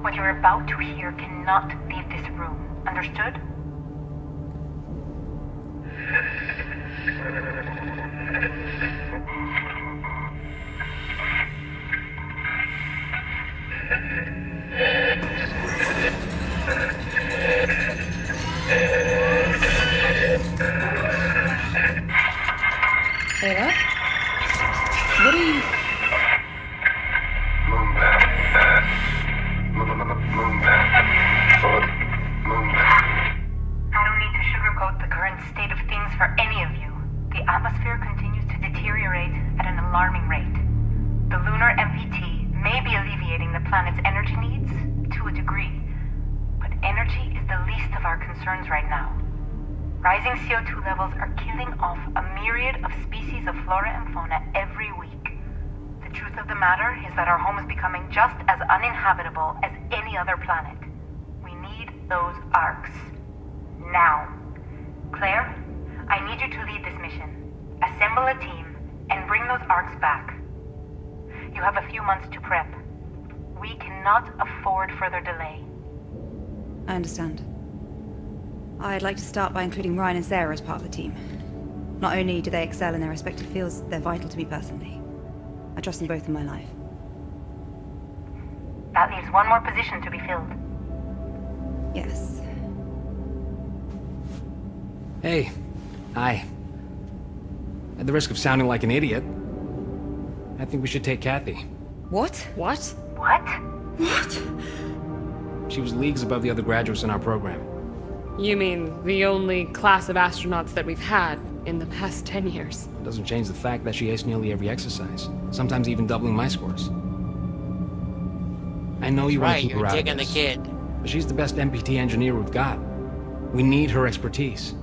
What you're about to hear cannot leave this room. Understood? Ayla? What are you... I don't need to sugarcoat the current state of things for any of you. The atmosphere continues to deteriorate at an alarming rate. The lunar MPT may be alleviating the planet's energy needs to a degree, but energy is the least of our concerns right now. Rising CO2 levels are killing off a myriad of species of flora and fauna every week. The truth of the matter is that our home is becoming just as uninhabitable as any other planet. We need those arcs. Now. Claire, I need you to lead this mission. Assemble a team and bring those arcs back. You have a few months to prep. We cannot afford further delay. I understand. I'd like to start by including Ryan and Sarah as part of the team. Not only do they excel in their respective fields, they're vital to me personally. I trust them both in my life. That leaves one more position to be filled. Yes. Hey. Hi. At the risk of sounding like an idiot, I think we should take Kathy. What? What? What? What? She was leagues above the other graduates in our program. You mean the only class of astronauts that we've had in the past 10 years? It doesn't change the fact that she aced nearly every exercise, sometimes even doubling my scores. I know you want Right, to keep her you're out of digging the this, kid. but she's the best MPT engineer we've got. We need her expertise.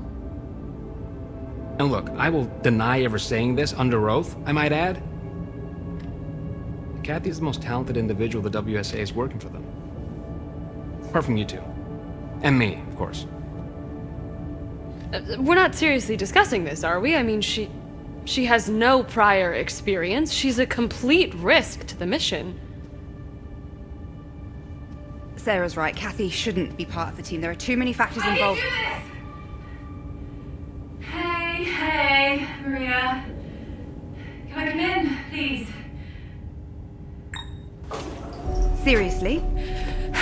And look, I will deny ever saying this under oath, I might add. Kathy is the most talented individual the WSA is working for them. Apart from you two. And me, of course. We're not seriously discussing this, are we? I mean, she has no prior experience. She's a complete risk to the mission. Sarah's right. Kathy shouldn't be part of the team. There are too many factors involved. Hey, Maria. Can I come in, please? Seriously?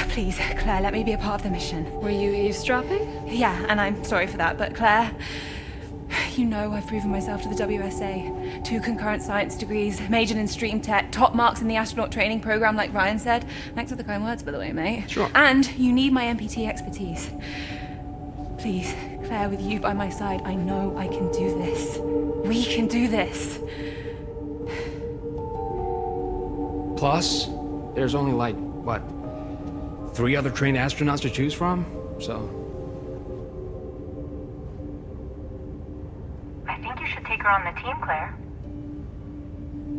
Please, Claire, let me be a part of the mission. Were you eavesdropping? Yeah, and I'm sorry for that, but Claire, you know I've proven myself to the WSA. 2 concurrent science degrees, majored in stream tech, top marks in the astronaut training program like Ryan said. Thanks for the kind words, by the way, mate. Sure. And you need my MPT expertise. Please, Claire, with you by my side, I know I can do this. We can do this. Plus, there's only like, what, 3 other trained astronauts to choose from? So... I think you should take her on the team, Claire.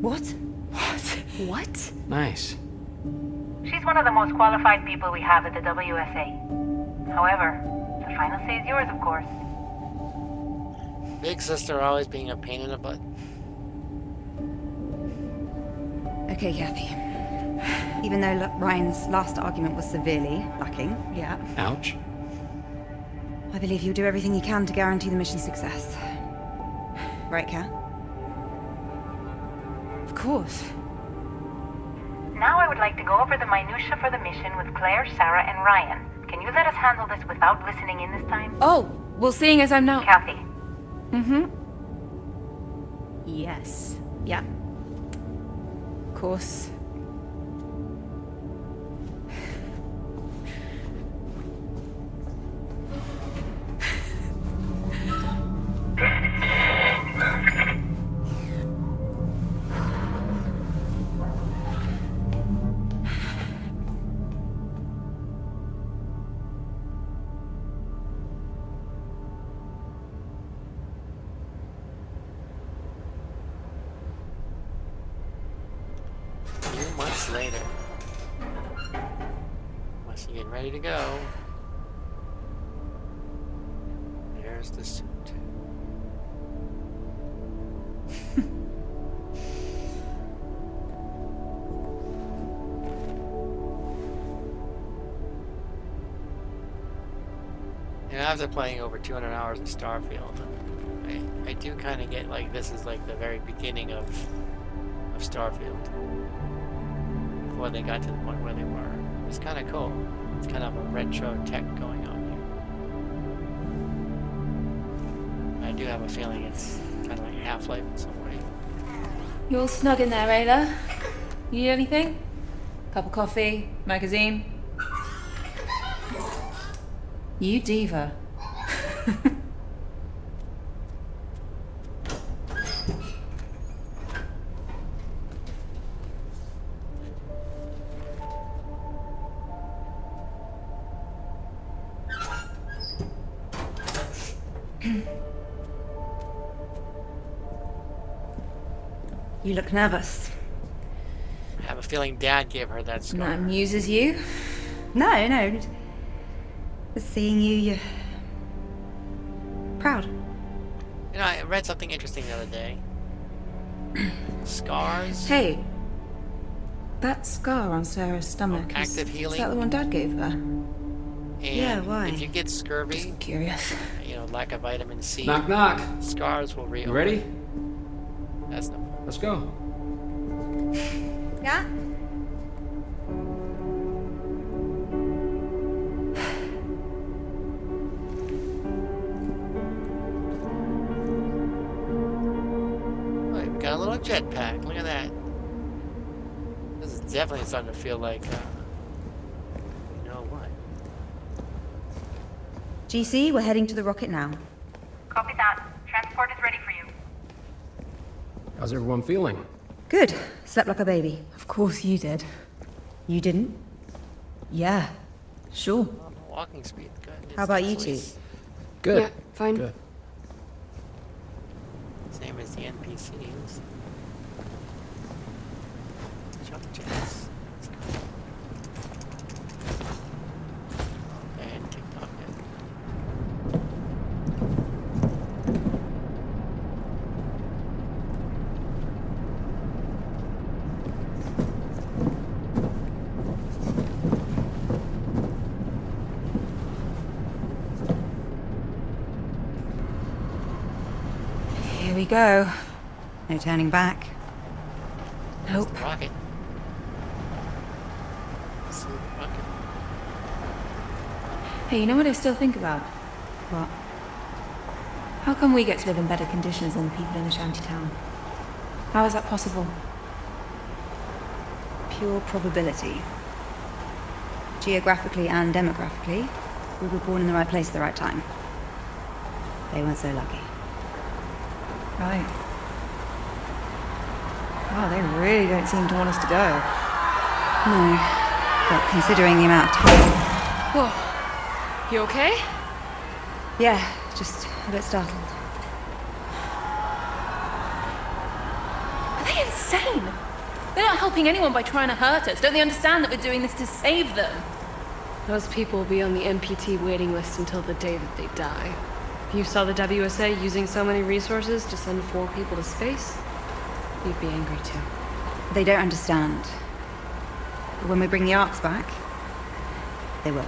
What? What? Nice. She's one of the most qualified people we have at the WSA. However, the final say is yours, of course. Big sister always being a pain in the butt. Okay, Kathy. Even though Ryan's last argument was severely lacking, yeah. Ouch. I believe you'll do everything you can to guarantee the mission's success. Right, Kat? Of course. Now I would like to go over the minutiae for the mission with Claire, Sarah, and Ryan. Can you let us handle this without listening in this time? Oh, well, seeing as I'm now... Kathy. Mm-hmm. Yes. Yeah. Of course. Months later. Must be getting ready to go. There's the suit. After playing over 200 hours of Starfield, I do kind of get like this is like the very beginning of Starfield. Before they got to the point where they were. It's kind of cool. It's kind of a retro tech going on here. I do have a feeling it's kind of like Half-Life in some way. You all snug in there, Ayla? You need anything? Cup of coffee? Magazine? You diva. You look nervous. I have a feeling Dad gave her that scar. That amuses you? No. Just seeing you, you're proud. You know, I read something interesting the other day. Scars. Hey. That scar on Sarah's stomach. Active healing. Is that the one Dad gave her? And yeah, why? If you get scurvy, just curious. You know, lack of vitamin C. Knock, knock. Scars will reopen. You ready? That's no fun. Let's go. Yeah? Oh, we've got a little jetpack. Look at that. This is definitely starting to feel like, you know what? GC, we're heading to the rocket now. Copy that. Transport is ready for you. How's everyone feeling? Good. Slept like a baby. Of course you did. You didn't? Yeah. Sure. Well, walking speed, good. How about you two? Good. Yeah, fine. Good. Same as the NPCs. Jump jets. And TikTok. Here we go. No turning back. Nope. Rocket. It's the rocket. Hey, you know what I still think about? What? How come we get to live in better conditions than the people in the shanty town? How is that possible? Pure probability. Geographically and demographically, we were born in the right place at the right time. They weren't so lucky. Right. Wow, they really don't seem to want us to go. No. But considering the amount of time... Whoa. You okay? Yeah, just a bit startled. Are they insane? They're not helping anyone by trying to hurt us. Don't they understand that we're doing this to save them? Those people will be on the MPT waiting list until the day that they die. If you saw the WSA using so many resources to send 4 people to space, you'd be angry too. They don't understand. But when we bring the Arks back, they will.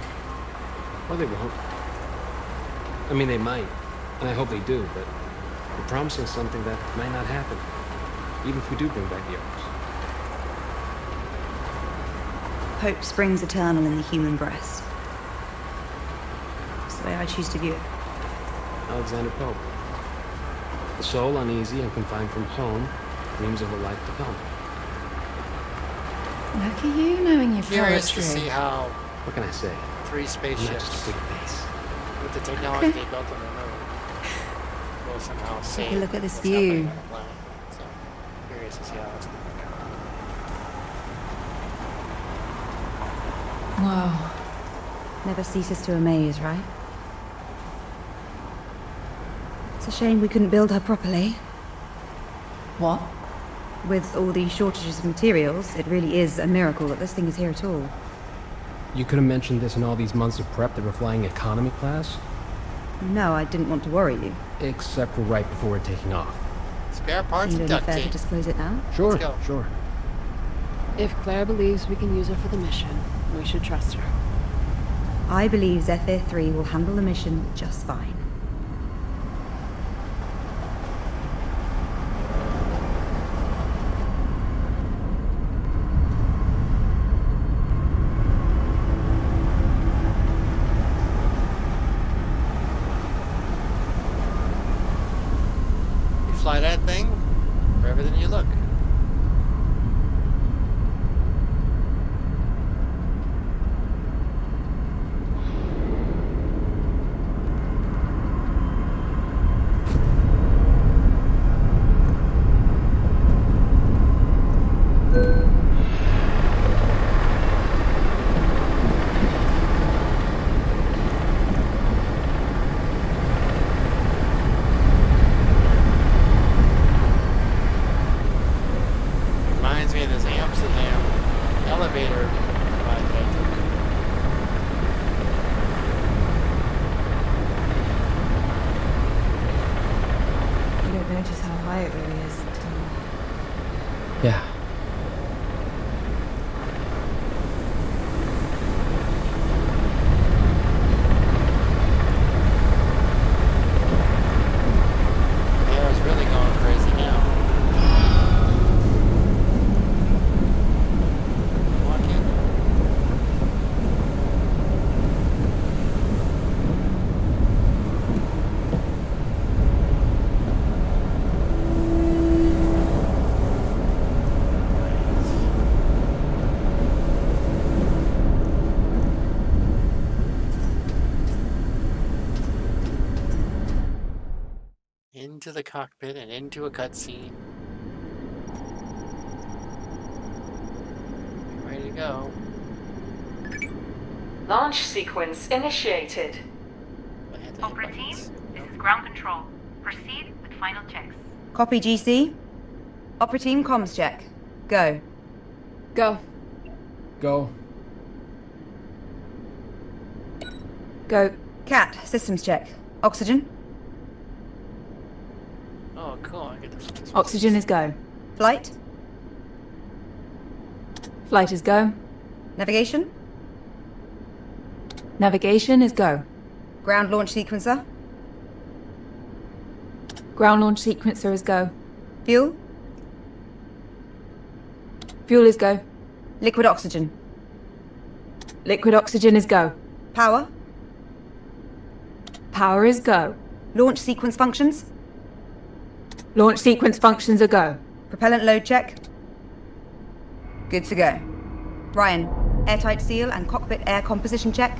Well, they won't. I mean, they might, and I hope they do, but we're promising something that might not happen, even if we do bring back the others. Hope springs eternal in the human breast. That's the way I choose to view it. Alexander Pope. The soul, uneasy and confined from home, dreams of a life to come. Look at you knowing your Curious to poetry. see how What can I say? 3 I'm not spaceships just a big face. with the technology they built on the moon will somehow save. Take a look at this what's happening view. on the planet. So, curious to see how it's going to work out. Wow. Never ceases to amaze, right? It's a shame we couldn't build her properly. What? With all these shortages of materials, it really is a miracle that this thing is here at all. You could have mentioned this in all these months of prep that we're flying economy class, No, I didn't want to worry you. except for right before we're taking off. Spare parts You and don't duct fair to tape. disclose it now? Sure, Let's go. sure. If Claire believes we can use her for the mission, we should trust her. I believe Zephyr 3 will handle the mission just fine. You fly that thing further than you look. Reminds me of this Amsterdam elevator ride that I took. You don't notice how high it really is. Yeah. The air is really going crazy now. Walk in. Into the cockpit and into a cutscene. Ready to go. Launch sequence initiated. Opera team, this is ground control. Proceed with final checks. Copy, GC. Opera team comms check. Go. Go. Go. Go. Cat, systems check. Oxygen. Oh, cool. I get to flip this. Oxygen is go. Flight. Flight is go. Navigation. Navigation is go. Ground launch sequencer. Ground launch sequencer is go. Fuel. Fuel is go. Liquid oxygen. Liquid oxygen is go. Power. Power is go. Launch sequence functions. Launch sequence functions are go. Propellant load check. Good to go. Ryan, airtight seal and cockpit air composition check.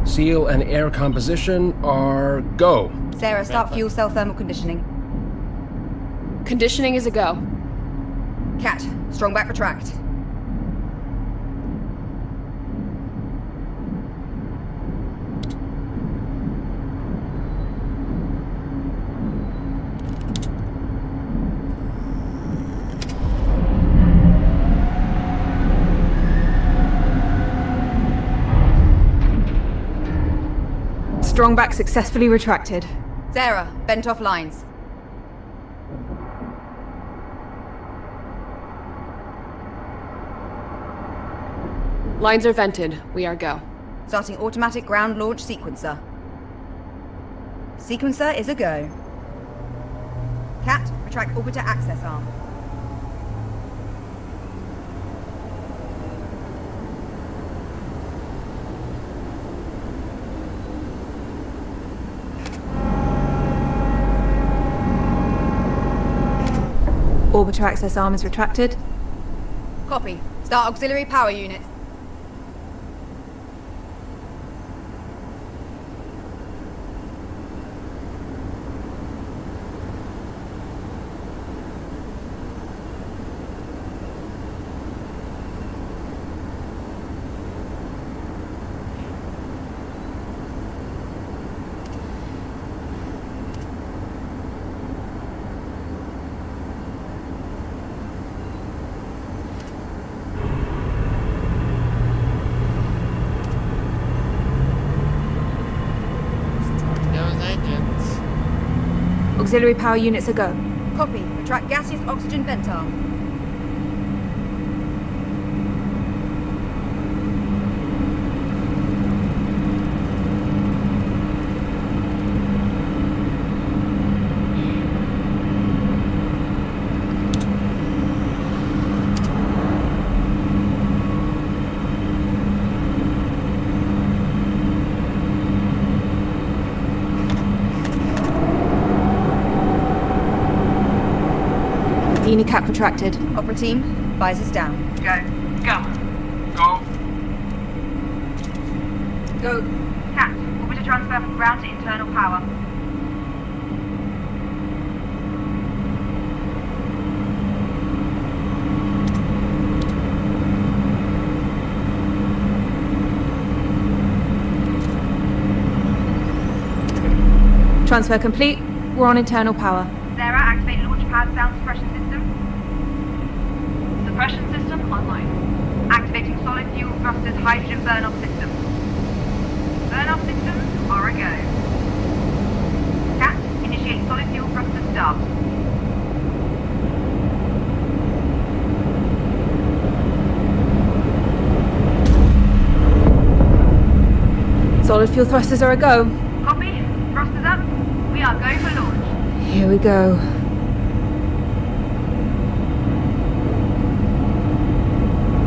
Seal and air composition are go. Sarah, start fuel cell thermal conditioning. Conditioning is a go. Cat, strong back retract. Strong back successfully retracted. Sarah, bent off lines. Lines are vented. We are go. Starting automatic ground launch sequencer. Sequencer is a go. Cat, retract orbiter access arm. Orbiter access arm is retracted. Copy. Start auxiliary power units. Auxiliary power units a go. Copy. Retract gaseous oxygen vent arm. Cap retracted. Opera team, visors down. Go. Go. Cat, orbiter transfer from ground to internal power. Transfer complete. We're on internal power. Sarah, activate launch pad sound suppression system. Suppression system online. Activating solid fuel thrusters hydrogen burn-off system. Burn-off systems are a go. Cat, initiate solid fuel thruster start. Solid fuel thrusters are a go. Copy. Thrusters up. We are go for launch. Here we go.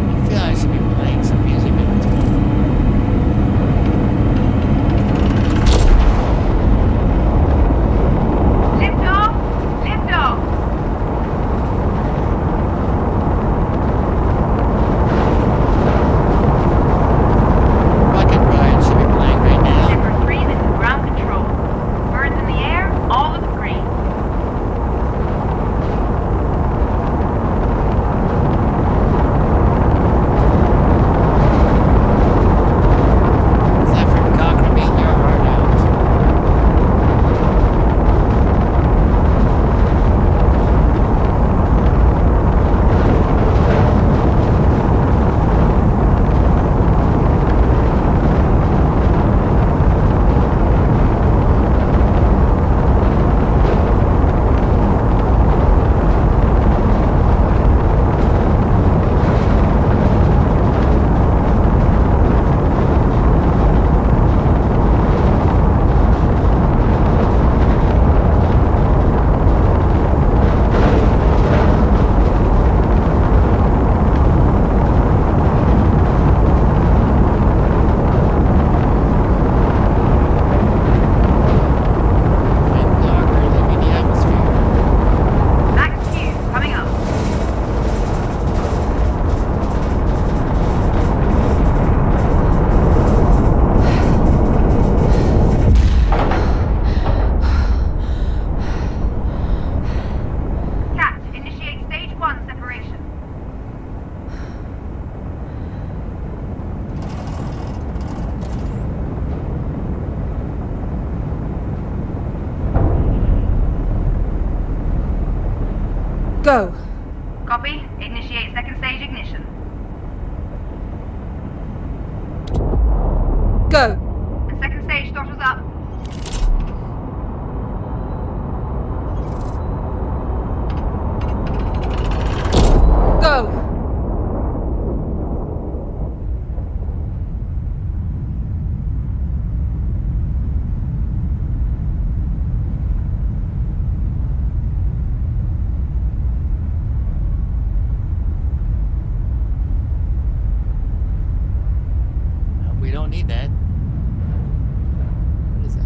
I feel I should be playing some music at this point. Lift off! Lift off! Rocket Ride should be playing right now. Shipper 3, this is ground control. Birds in the air, all of green. Zephyr Cochran, beat your heart out. And darker leaving the atmosphere. Max Q, coming up. Cat, initiate stage 1 separation. Go. Copy. Initiate second stage ignition. Go. And second stage throttles up. Go. don't need that. What is that?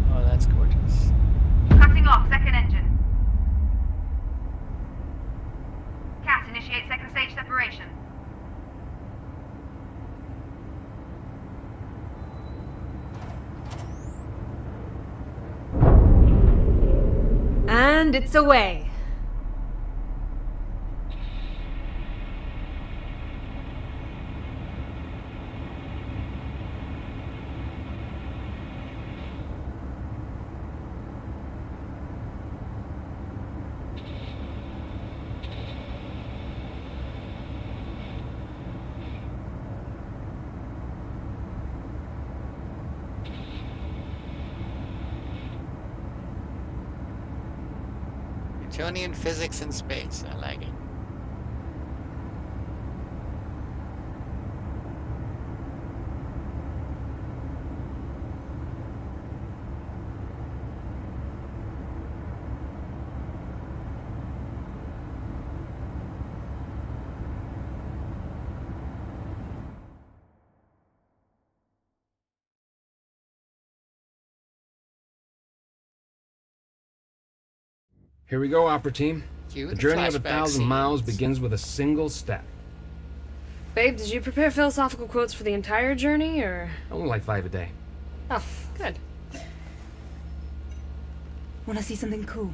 Oh, that's gorgeous. Cutting off second engine. Cat, initiate second stage separation. And it's away. Newtonian physics in space. I like it. Here we go, Opera Team. Cue The the journey of flashback 1,000 miles scenes. begins with a single step. Babe, did you prepare philosophical quotes for the entire journey, or? Only like 5 a day. Oh, good. Wanna see something cool?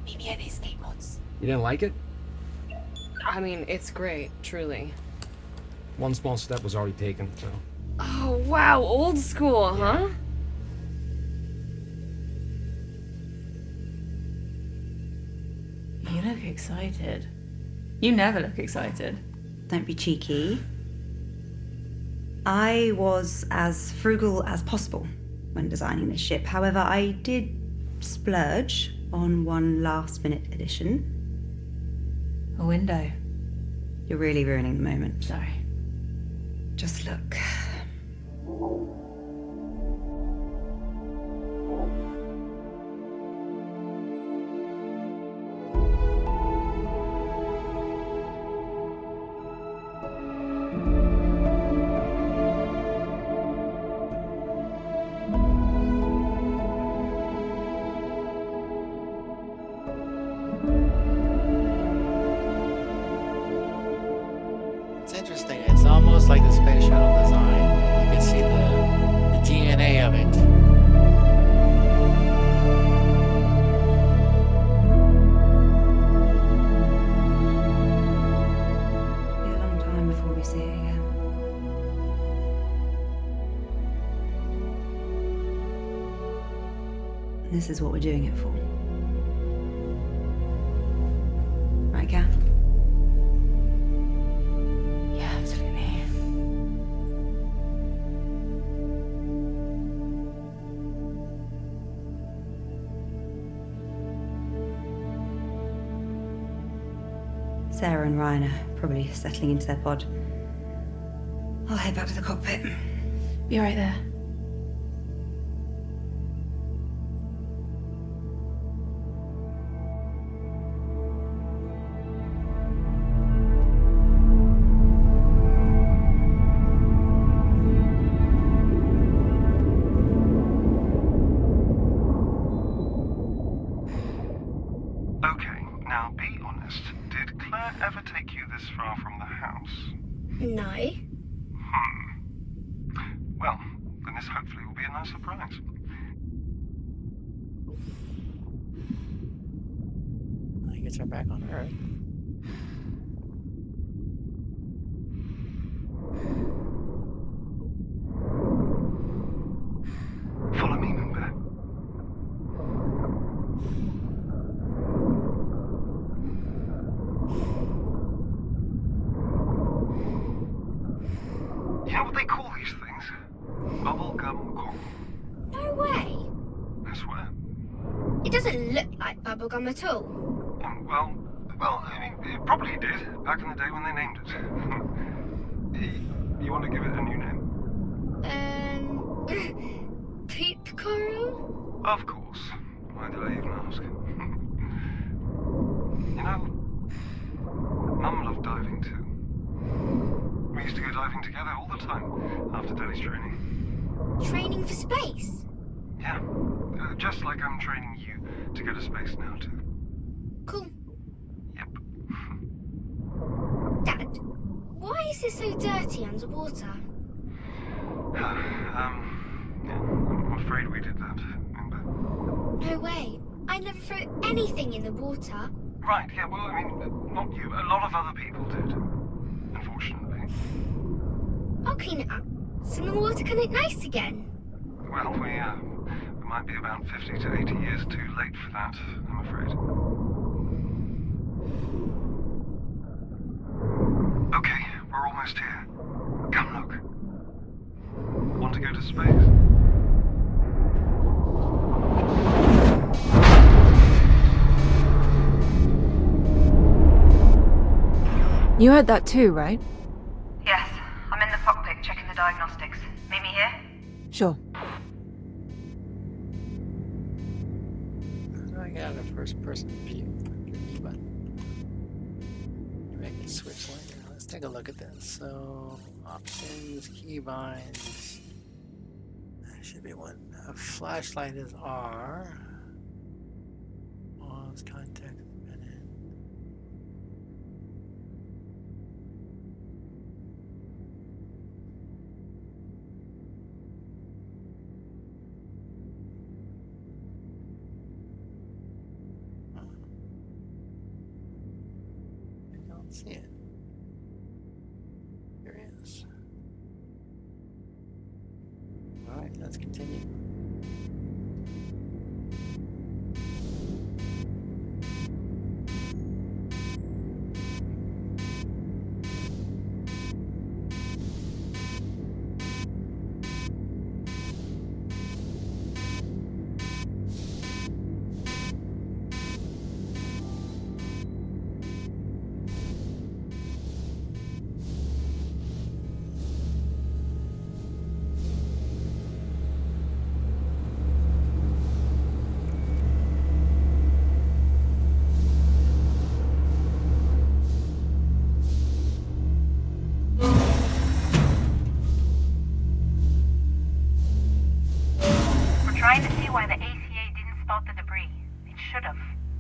Meet me at these skateboards. You didn't like it? I mean, it's great, truly. One small step was already taken, so... Oh, wow, old school, huh? You look excited. You never look excited. Don't be cheeky. I was as frugal as possible when designing this ship. However, I did splurge on one last-minute addition. A window. You're really ruining the moment. Sorry. Just look. It's interesting. It's almost like the space shuttle design. You can see the DNA of it. Be a long time before we see it again. And this is what we're doing it for. Right, Kat? Yeah, absolutely. Sarah and Ryan are probably settling into their pod. I'll head back to the cockpit. Be right there. Okay, now be honest. Did Claire ever take you this far from the house? No. Well, then this hopefully will be a nice surprise. I guess we're back on Earth. Follow me, Moonbear. It doesn't look like bubblegum at all. Well, I mean, it probably did back in the day when they named it. You want to give it a new name? Poop coral? Of course. Why did I even ask? You know, Mum loved diving too. We used to go diving together all the time after Daddy's training. Training for space? Yeah, just like I'm training you to go to space now too. Cool. Yep. Dad, why is it so dirty underwater? Yeah, I'm afraid we did that, remember? No way. I never threw anything in the water. Right, yeah, well, I mean, not you. A lot of other people did, unfortunately. I'll clean it up, so the water can look nice again. Well, we might be about 50 to 80 years too late for that, I'm afraid. Okay, we're almost here. Come look. Want to go to space? You heard that too, right? Yes, I'm in the cockpit checking the diagnostics. Meet me here? Sure. How do I get out of first person view? E button. Make it switch later. Let's take a look at this. So, options, keybinds. That should be one. Flashlight is R. Pause, contact. See it. Here it is. Alright, let's continue.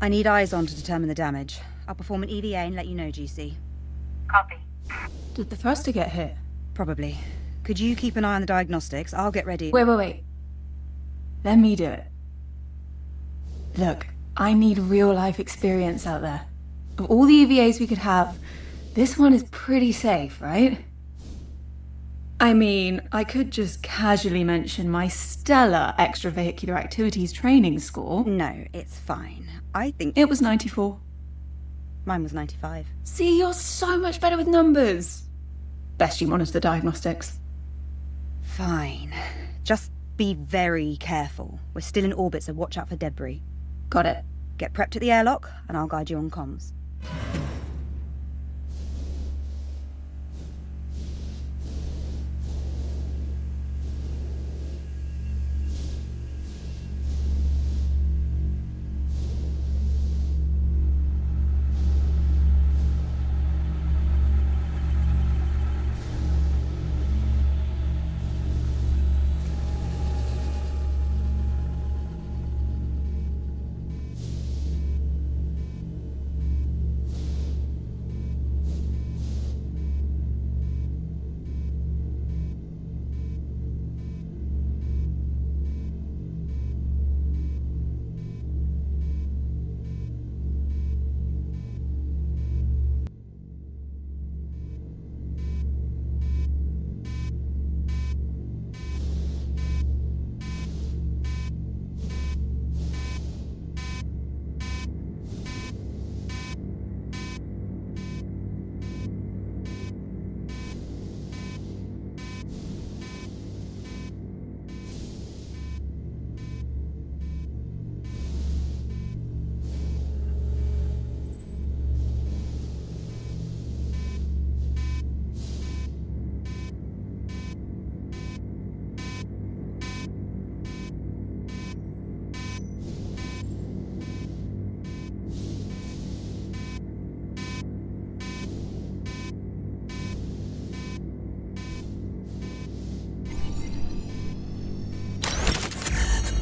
I need eyes on to determine the damage. I'll perform an EVA and let you know, GC. Copy. Did the thruster get hit? Probably. Could you keep an eye on the diagnostics? I'll get ready. Wait. Let me do it. Look, I need real-life experience out there. Of all the EVAs we could have, this one is pretty safe, right? I mean, I could just casually mention my stellar extravehicular activities training score. No, it's fine. I think... It was 94. Mine was 95. See, you're so much better with numbers. Best you monitor the diagnostics. Fine. Just be very careful. We're still in orbit, so watch out for debris. Got it. Get prepped at the airlock, and I'll guide you on comms.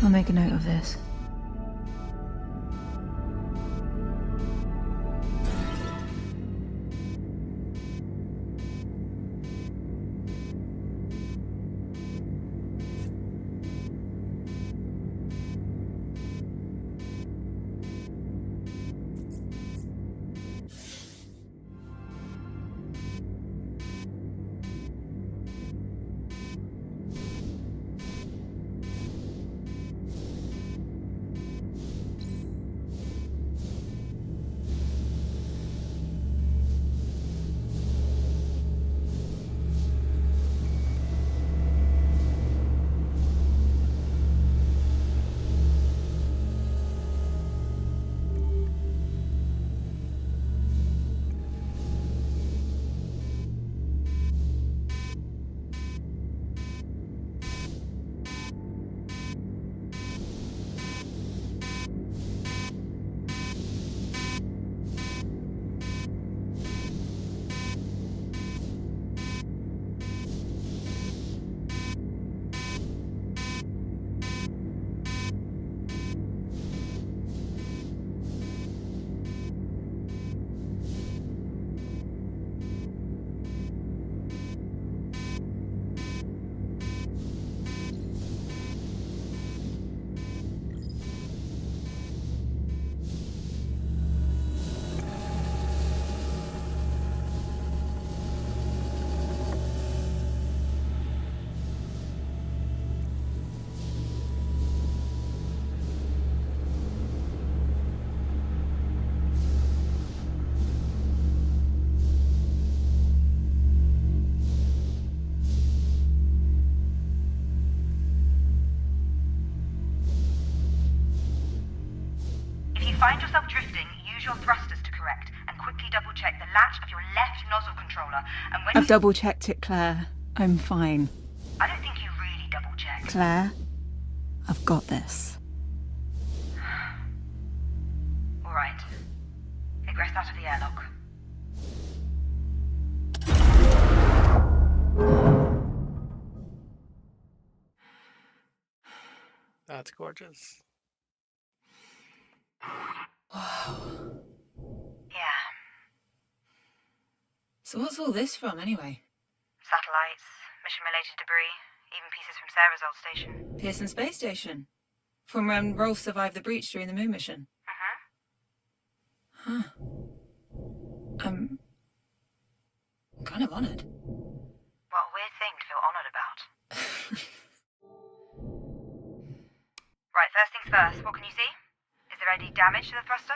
I'll make a note of this. Find yourself drifting, use your thrusters to correct, and quickly double-check the latch of your left nozzle controller, and when I've double-checked it, Claire. I'm fine. I don't think you really double-checked. Claire, I've got this. All right. Egress out of the airlock. That's gorgeous. Wow. Yeah. So what's all this from, anyway? Satellites, mission-related debris, even pieces from Sarah's old station. Pearson Space Station. From when Rolf survived the breach during the moon mission. Huh. I'm kind of honoured. What a weird thing to feel honoured about. Right, first things first, what can you see? Is there any damage to the thruster?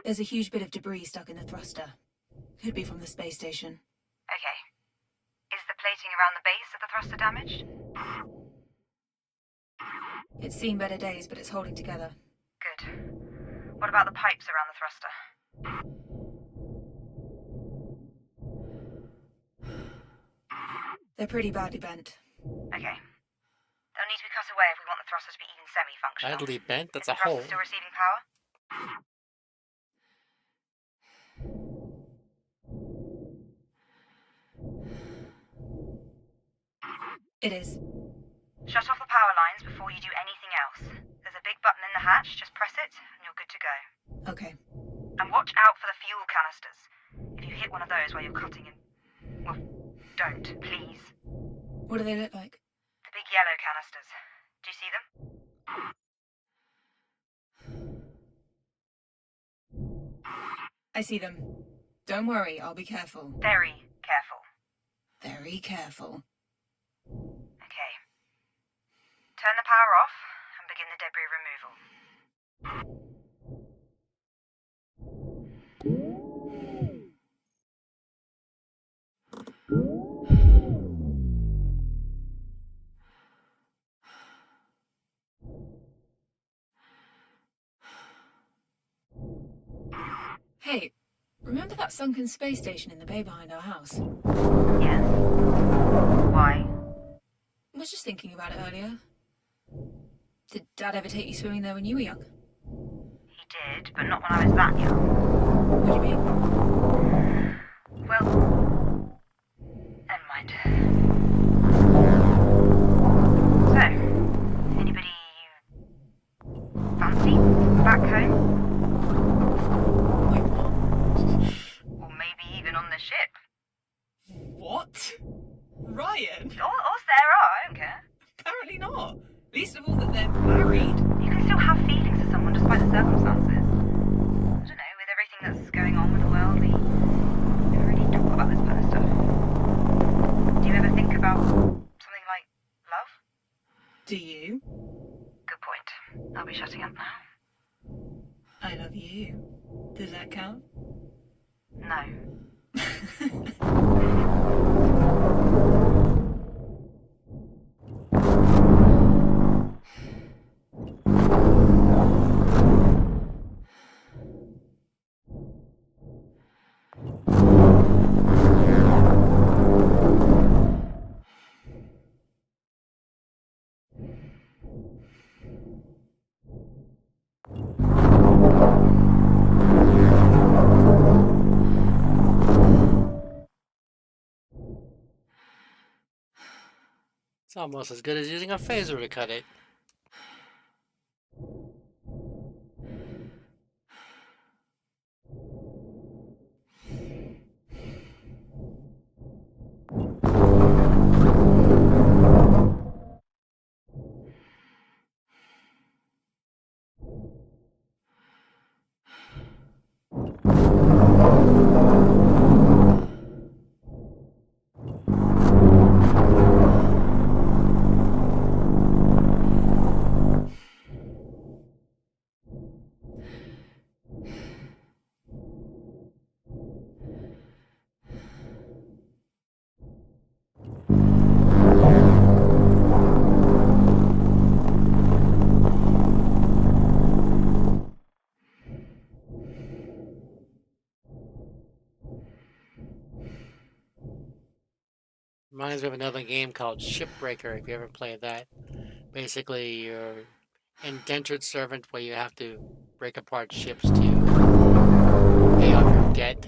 There's a huge bit of debris stuck in the thruster. Could be from the space station. Okay. Is the plating around the base of the thruster damaged? It's seen better days, but it's holding together. Good. What about the pipes around the thruster? They're pretty badly bent. Okay. They'll need to be cut away if we want the thruster to be even semi-functional. Badly bent? That's Is a the thruster hole. still receiving power? It is. Shut off the power lines before you do anything else. There's a big button in the hatch, just press it, and you're good to go. Okay. And watch out for the fuel canisters. If you hit one of those while you're cutting in... Well, don't, please. What do they look like? The big yellow canisters. Do you see them? I see them. Don't worry, I'll be careful. Very careful. Very careful. Okay. Turn the power off and begin the debris removal. that sunken space station in the bay behind our house? Yes. Why? I was just thinking about it earlier. Did Dad ever take you swimming there when you were young? He did, but not when I was that young. What do you mean? Well, never mind. So, anybody fancy back home? Wait, what? Or maybe even on the ship? What? Ryan? Or Sarah, I don't care. Apparently not. Least of all that they're married. You can still have feelings for someone despite the circumstances. I don't know, with everything that's going on with the world, we never really talk about this kind of stuff. Do you ever think about something like love? Do you? Good point. I'll be shutting up now. I love you. Does that count? No. It's almost as good as using a phaser to cut it. Reminds me of another game called Shipbreaker, if you ever played that. Basically, you're indentured servant where you have to break apart ships to pay off your debt.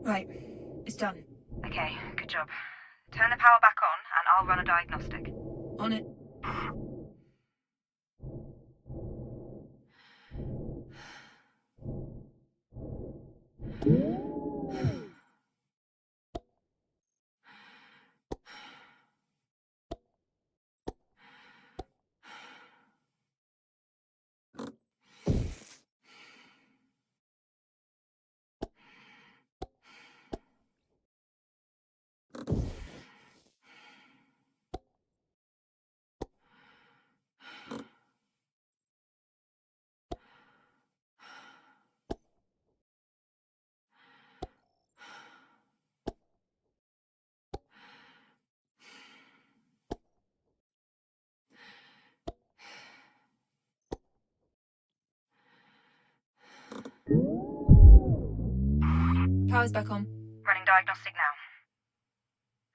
Right. It's done. Okay, good job. Turn the power back on and I'll run a diagnostic. On it. Power's back on. Running diagnostic now.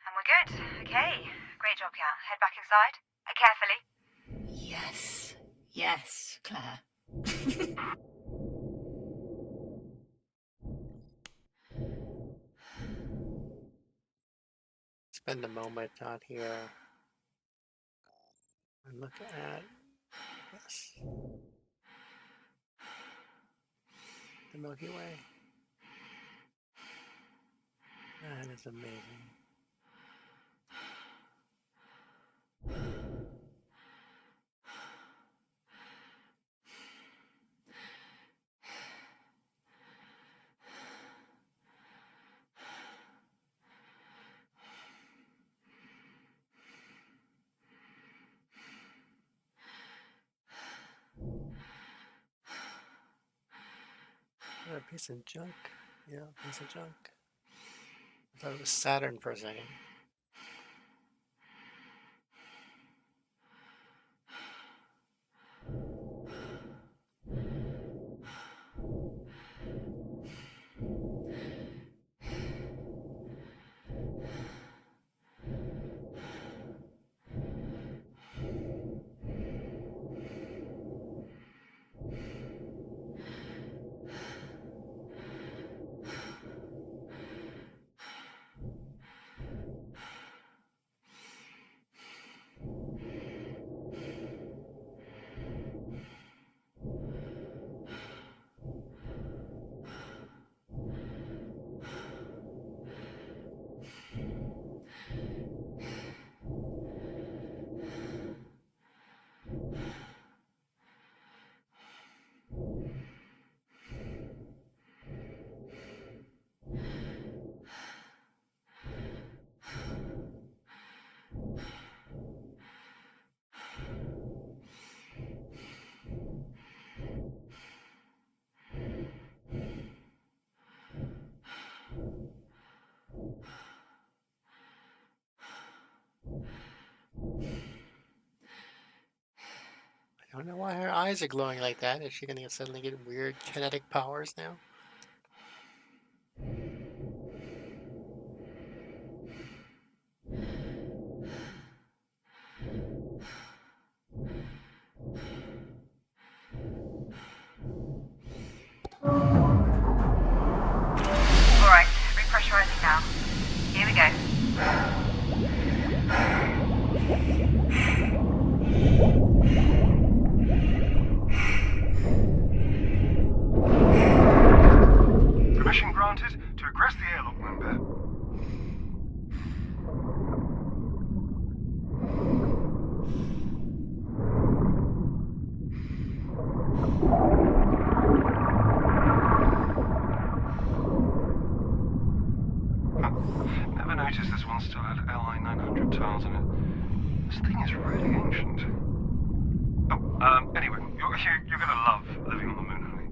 And we're good. Okay. Great job, Kat. Head back inside. Carefully. Yes. Yes, Claire. Spend a moment on here and look at this. The Milky Way. That is amazing. A piece of junk. Yeah, piece of junk. I thought it was Saturn for a second. I don't know why her eyes are glowing like that. Is she gonna suddenly get weird kinetic powers now? Alright, repressurizing now. Here we go. Permission granted to egress the airlock, Moonbear. Never noticed this one still had LI 900 tiles in it. This thing is really ancient. Oh, anyway, you're gonna love living on the moon, honey.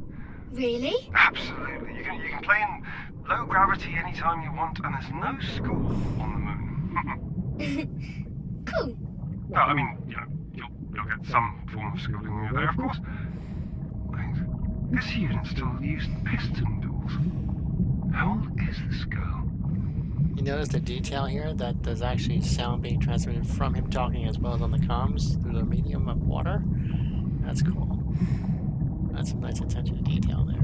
Really? Absolutely. You can play in low gravity anytime you want, and there's no school on the moon. Cool. No, I mean, you'll get some form of schooling when you're there, of course. Wait, this unit still used piston doors. How old is this girl? You notice the detail here that there's actually sound being transmitted from him talking as well as on the comms through the medium of water. That's cool. That's some nice attention to detail there.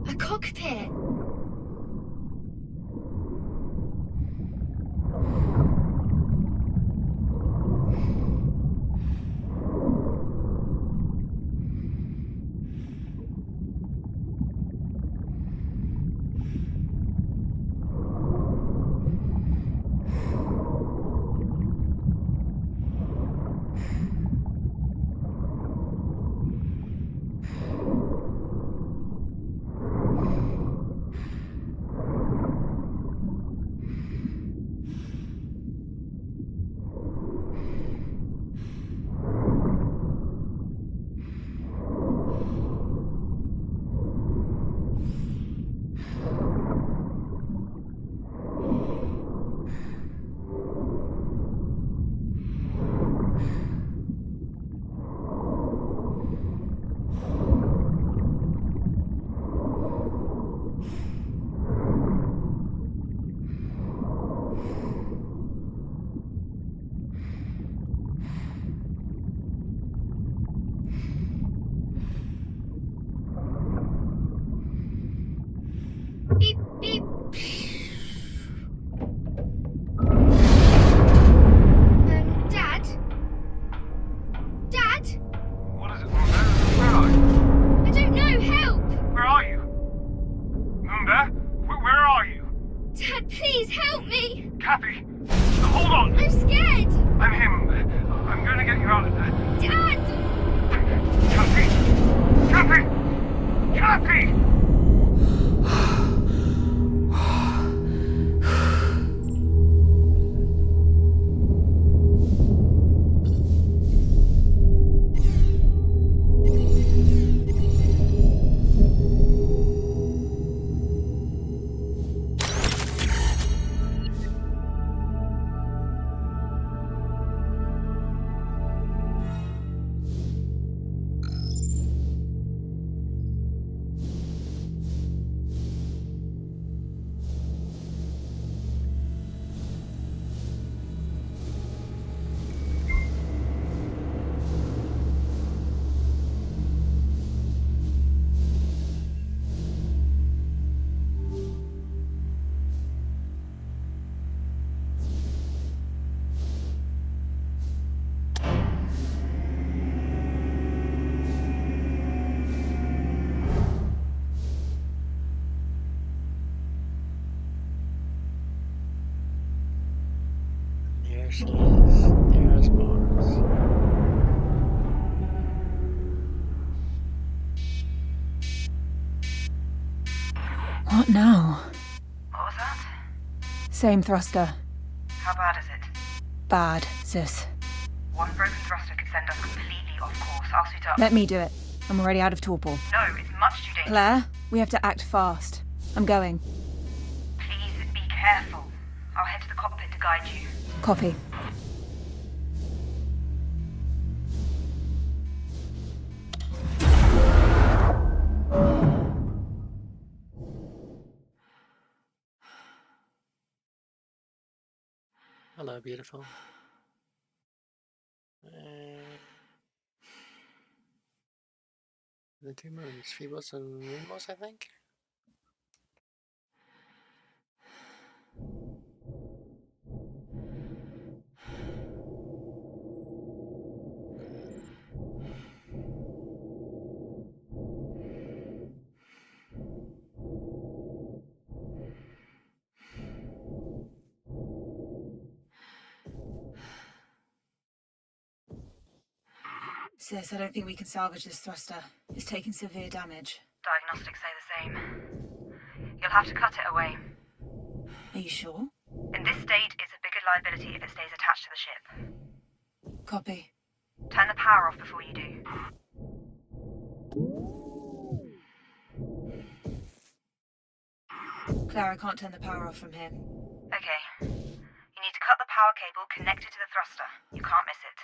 A cockpit. Please help me! Kathy! Hold on! I'm scared! I'm him. I'm gonna get you out of there. Dad! Kathy! Kathy! Kathy! There she is. There's Mars. What now? What was that? Same thruster. How bad is it? Bad, sis. One broken thruster could send us completely off course. I'll suit up. Let me do it. I'm already out of torpor. No, it's much too dangerous. Claire, we have to act fast. I'm going. Please be careful. I'll head to the cockpit to guide you. Copy. Hello, beautiful. The two moons, Phoebos and Lumos, I think. Sis, I don't think we can salvage this thruster. It's taken severe damage. Diagnostics say the same. You'll have to cut it away. Are you sure? In this state, it's a bigger liability if it stays attached to the ship. Copy. Turn the power off before you do. Claire, I can't turn the power off from here. Okay. You need to cut the power cable connected to the thruster. You can't miss it.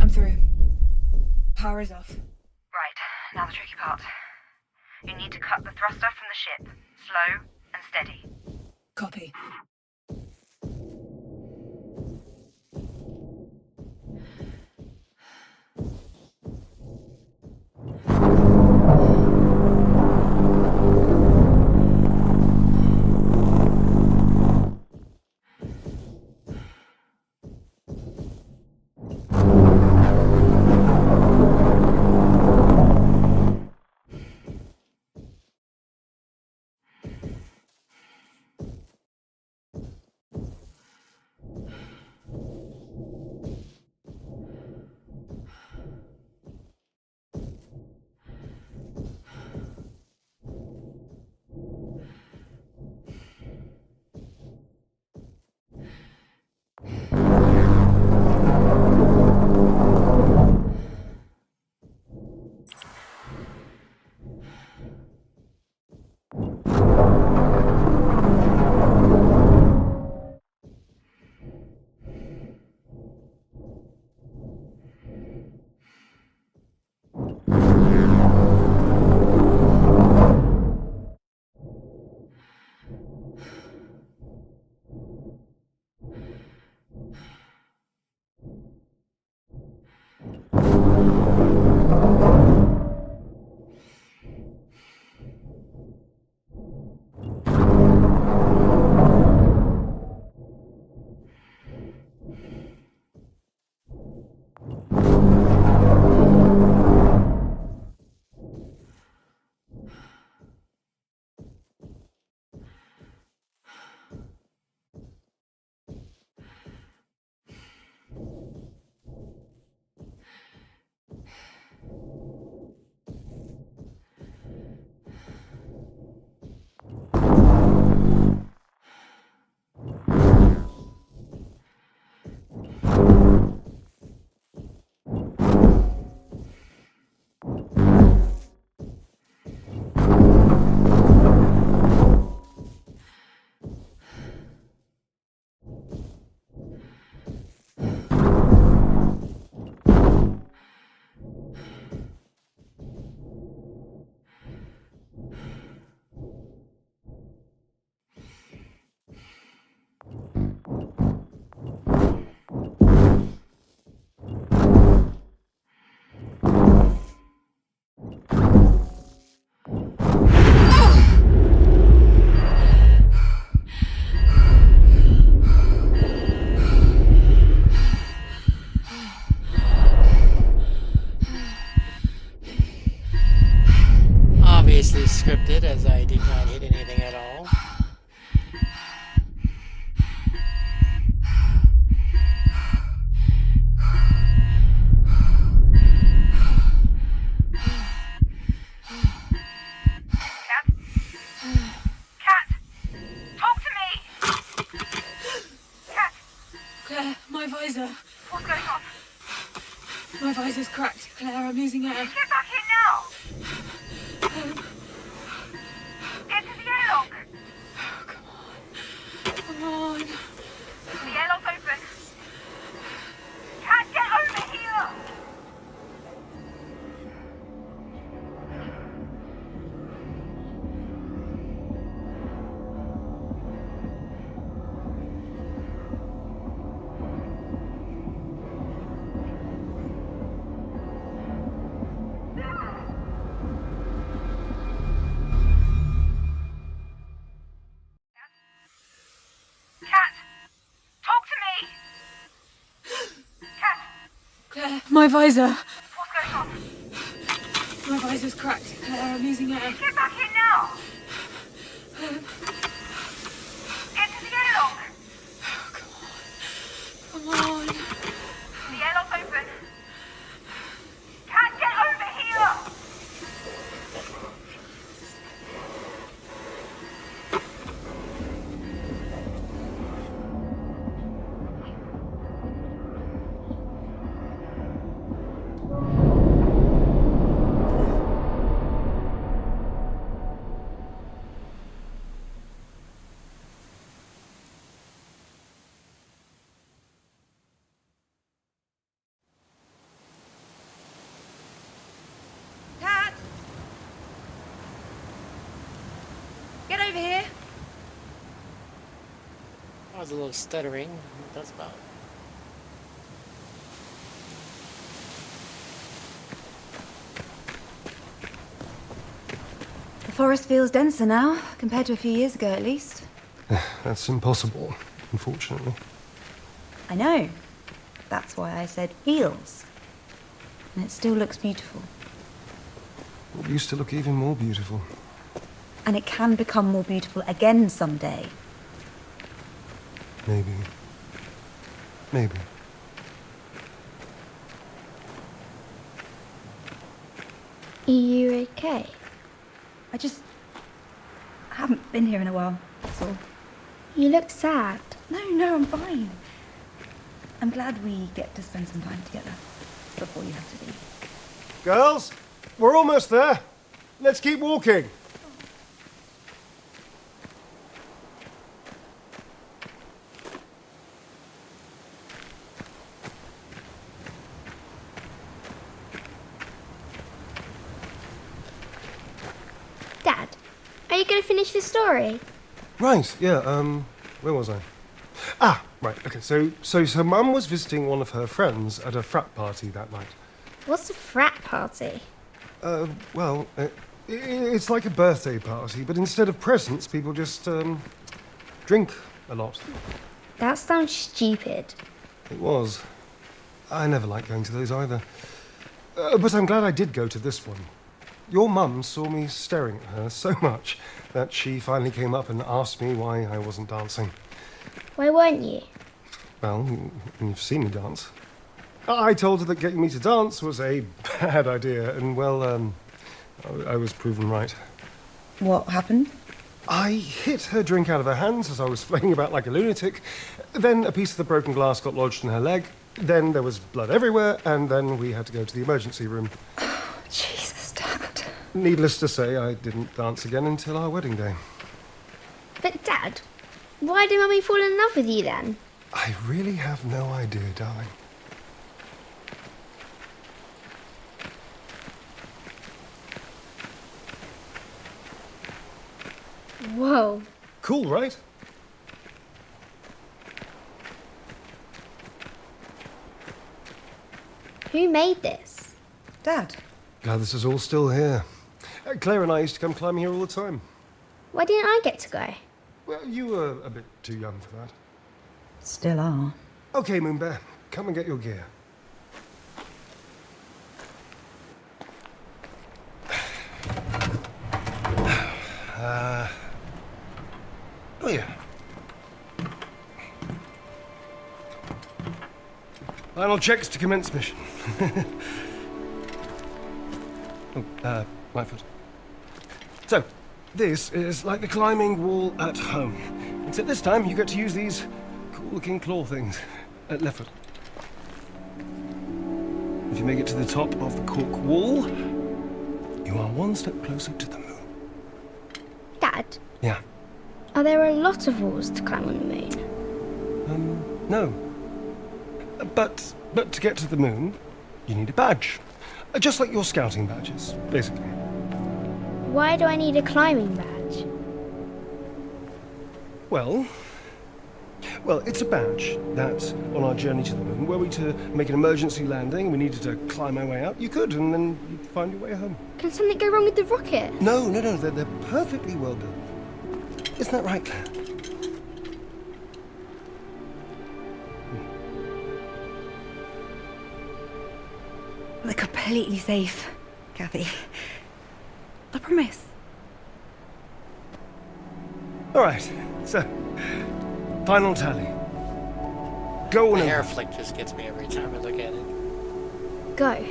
I'm through. Power is off. Right, now the tricky part. You need to cut the thruster from the ship. Slow and steady. Copy. obviously scripted, as I did not hit anything at all. Claire, my visor. What's going on? My visor's cracked. Claire, I'm losing air. Get back here now! Get to the airlock! Come on. The airlock's open. Cat, get over here! Cat, talk to me! Cat, Claire, my visor. what's going on? My visor's cracked. Claire, I'm losing air. Get back here now! Get to the airlock! Come on. The airlock's open. Cat, get over here! Cat! Get over here. I was a little stuttering. That's about. The forest feels denser now, compared to a few years ago at least. That's impossible, unfortunately. I know. That's why I said feels. And it still looks beautiful. It used to look even more beautiful. And it can become more beautiful again someday. Maybe. Maybe. Are you okay? I haven't been here in a while, that's all. You look sad. No, I'm fine. I'm glad we get to spend some time together before you have to leave. Girls, we're almost there. Let's keep walking. Dad, are you going to finish the story? Right, yeah, where was I? Ah, right, okay, so Mum was visiting one of her friends at a frat party that night. What's a frat party? Well, it's like a birthday party, but instead of presents, people just, drink a lot. That sounds stupid. It was. I never liked going to those either. But I'm glad I did go to this one. Your mum saw me staring at her so much that she finally came up and asked me why I wasn't dancing. Why weren't you? Well, you've seen me dance. I told her that getting me to dance was a bad idea, and well, I was proven right. What happened? I hit her drink out of her hands as I was flailing about like a lunatic. Then a piece of the broken glass got lodged in her leg. Then there was blood everywhere, and then we had to go to the emergency room. Jesus, Dad. Needless to say, I didn't dance again until our wedding day. But Dad, why did Mummy fall in love with you then? I really have no idea, darling. Whoa. Cool, right? Who made this? Dad. Glad this is all still here. Claire and I used to come climbing here all the time. Why didn't I get to go? Well, you were a bit too young for that. Still are. Okay, Moonbear, come and get your gear. Final checks to commence mission. My foot. So, this is like the climbing wall at home. Except this time you get to use these cool-looking claw things. Left foot. If you make it to the top of the cork wall, you are one step closer to the moon. Dad, Yeah. are there a lot of walls to climb on the moon? No. But to get to the moon, you need a badge. Just like your scouting badges, basically. Why do I need a climbing badge? Well, it's a badge that, on our journey to the moon, were we to make an emergency landing, we needed to climb our way out, you could, and then you'd find your way home. Can something go wrong with the rocket? No, they're perfectly well built. Isn't that right, Claire? They're completely safe, Kathy. I promise. All right, so, final tally. Go on. The hair flick just gets me every time I look at it. Go.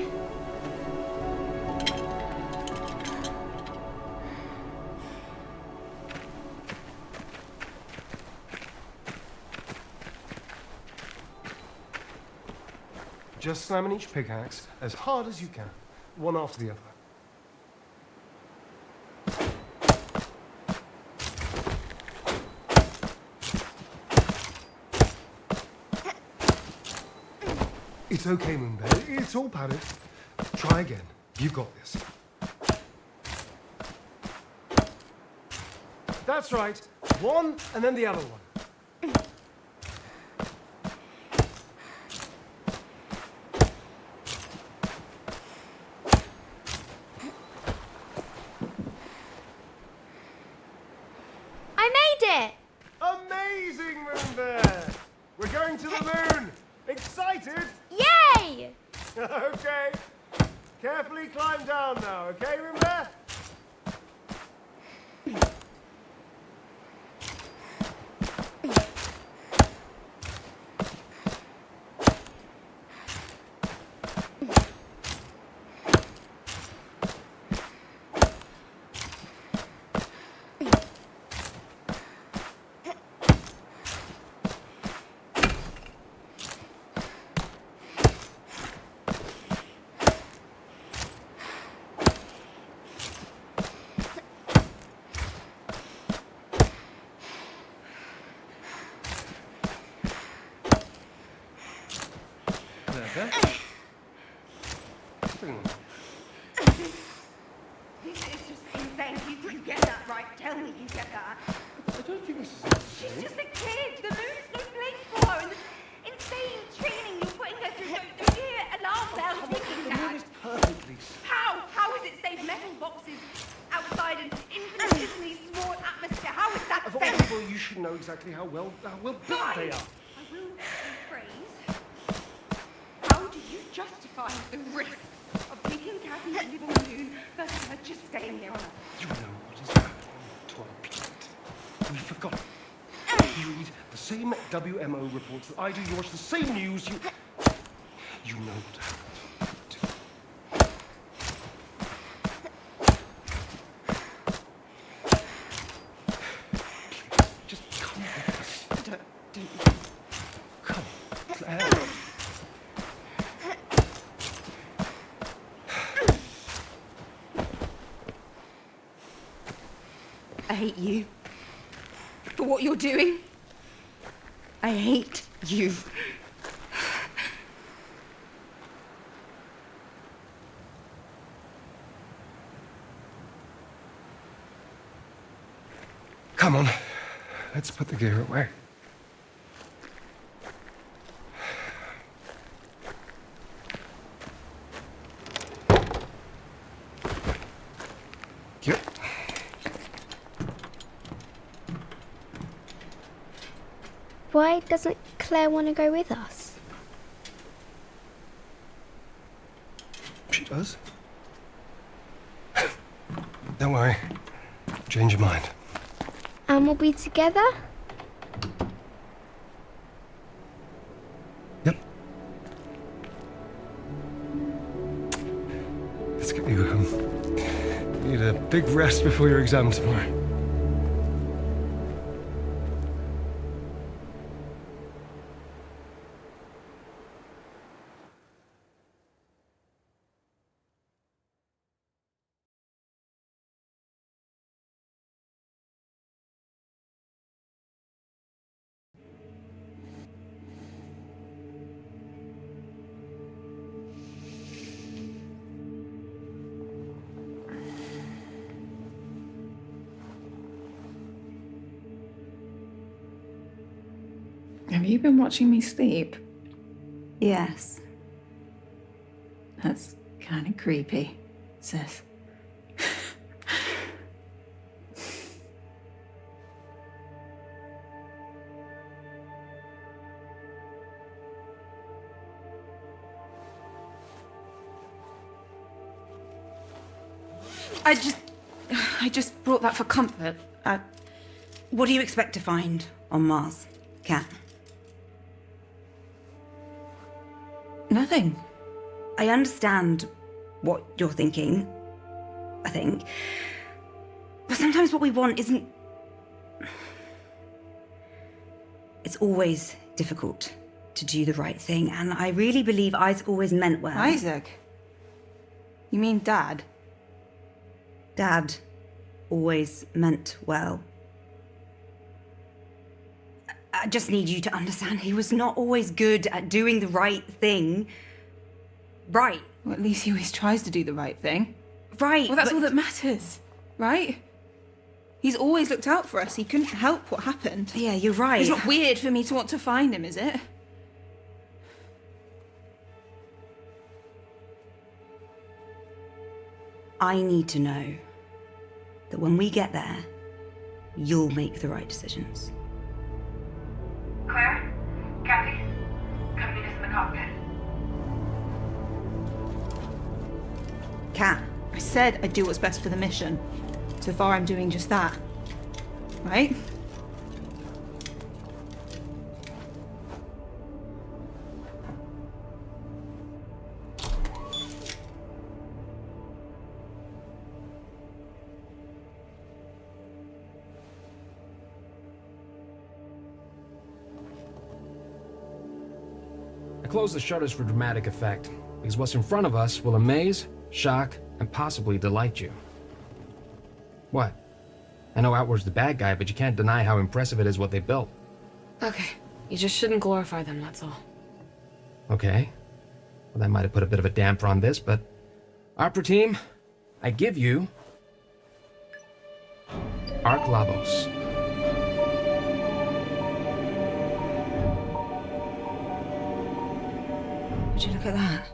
Just slam in each pickaxe as hard as you can, one after the other. It's okay, Moonbear. It's all padded. Try again. You've got this. That's right. One and then the other one. I made it! Amazing, Moonbear! We're going to the moon! Excited? Yay! Okay. Carefully climb down now, okay, Moonbear? This is just insane. You get that right. Tell me you get that. I don't think this is insane. She's just a kid. The moon's no place for her. And the insane training you're putting her through. Don't you hear alarm bells ringing, Dad? The moon is perfectly safe. How? How is it safe? Metal boxes outside an infinitesimally small atmosphere. How is that Of all safe? people, you should know exactly how well built they are. I will rephrase. How do you justify the risks of taking Kathy to live on the moon versus her just staying here on Earth? You know what is happening to our planet. We've forgotten. You read the same WMO reports that I do. You watch the same news. You know what happened. Just come with us. Come, Claire. I hate you. For what you're doing. I hate you. Come on. Let's put the gear away. Yep. Why doesn't Claire want to go with us? She does. Don't worry. Change your mind. And we'll be together? Need a big rest before your exam tomorrow. Have you been watching me sleep? Yes. That's kind of creepy, sis. I just brought that for comfort. What do you expect to find on Mars, Kat? Nothing. I understand what you're thinking, I think. But sometimes what we want isn't... It's always difficult to do the right thing, and I really believe Isaac always meant well. Isaac? You mean Dad? Dad always meant well. I just need you to understand he was not always good at doing the right thing. Right. Well, at least he always tries to do the right thing. Right. Well, that's all that matters, right? He's always looked out for us. He couldn't help what happened. Yeah, you're right. It's not weird for me to want to find him, is it? I need to know that when we get there, you'll make the right decisions. Claire? Kathy? Come meet us in the cockpit. Kat. I said I'd do what's best for the mission. So far, I'm doing just that. Right? I close the shutters for dramatic effect, because what's in front of us will amaze, shock, and possibly delight you. What? I know Outward's the bad guy, but you can't deny how impressive it is what they built. Okay, you just shouldn't glorify them, that's all. Okay. Well, that might have put a bit of a damper on this, but... Opera team, I give you... Ark Labos. Would you look at that?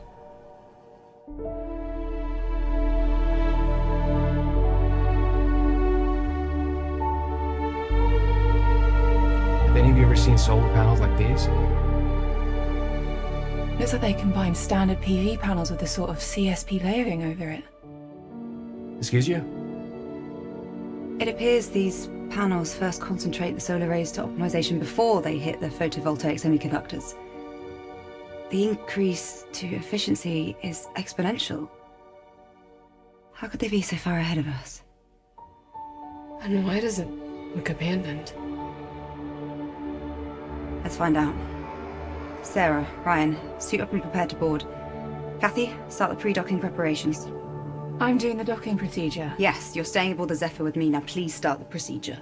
Have any of you ever seen solar panels like these? Looks like they combine standard PV panels with a sort of CSP layering over it. Excuse you? It appears these panels first concentrate the solar rays to optimization before they hit the photovoltaic semiconductors. The increase to efficiency is exponential. How could they be so far ahead of us? And why does it look abandoned? Let's find out. Sarah, Ryan, suit up and prepare to board. Kathy, start the pre-docking preparations. I'm doing the docking procedure. Yes, you're staying aboard the Zephyr with me. Now please start the procedure.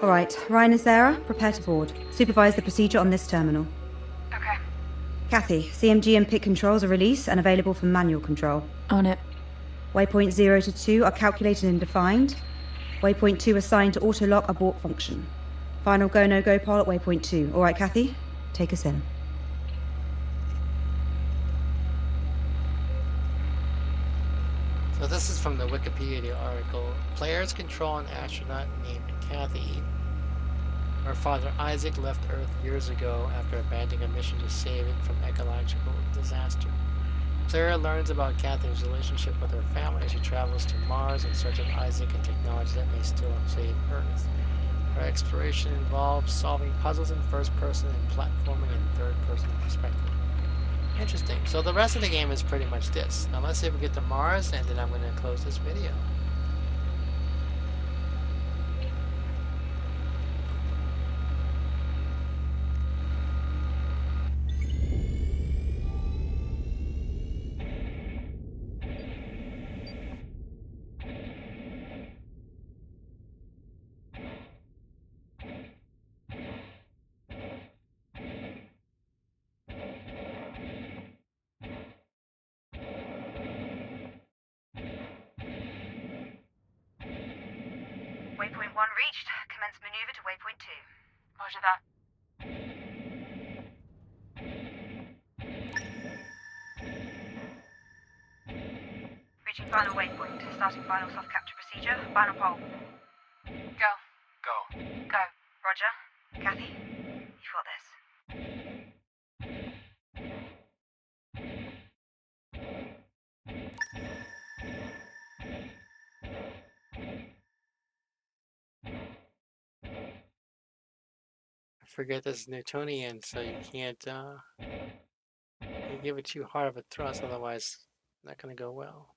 All right, Ryan and Sarah, prepare to board. Supervise the procedure on this terminal. Okay. Kathy, CMG and PIC controls are released and available for manual control. On it. Waypoint 0 to 2 are calculated and defined. Waypoint 2 assigned to auto-lock abort function. Final go, no-go poll at waypoint 2. All right, Kathy, take us in. So this is from the Wikipedia article. Players control an astronaut named Kathy. Her father Isaac left Earth years ago after abandoning a mission to save it from ecological disaster. Clara learns about Kathy's relationship with her family as she travels to Mars in search of Isaac and technology that may still save Earth. Her exploration involves solving puzzles in first person and platforming in third person. first-person perspective. Interesting. So the rest of the game is pretty much this. Now let's see if we get to Mars, and then I'm going to close this video. Waypoint 1 reached. Commence maneuver to waypoint 2. Roger that. Reaching final waypoint. Starting final soft capture procedure. Final pole. Go. Go. Go. Roger. Kathy, you've got this. I forget this is Newtonian, so you can't you give it too hard of a thrust, otherwise it's not going to go well.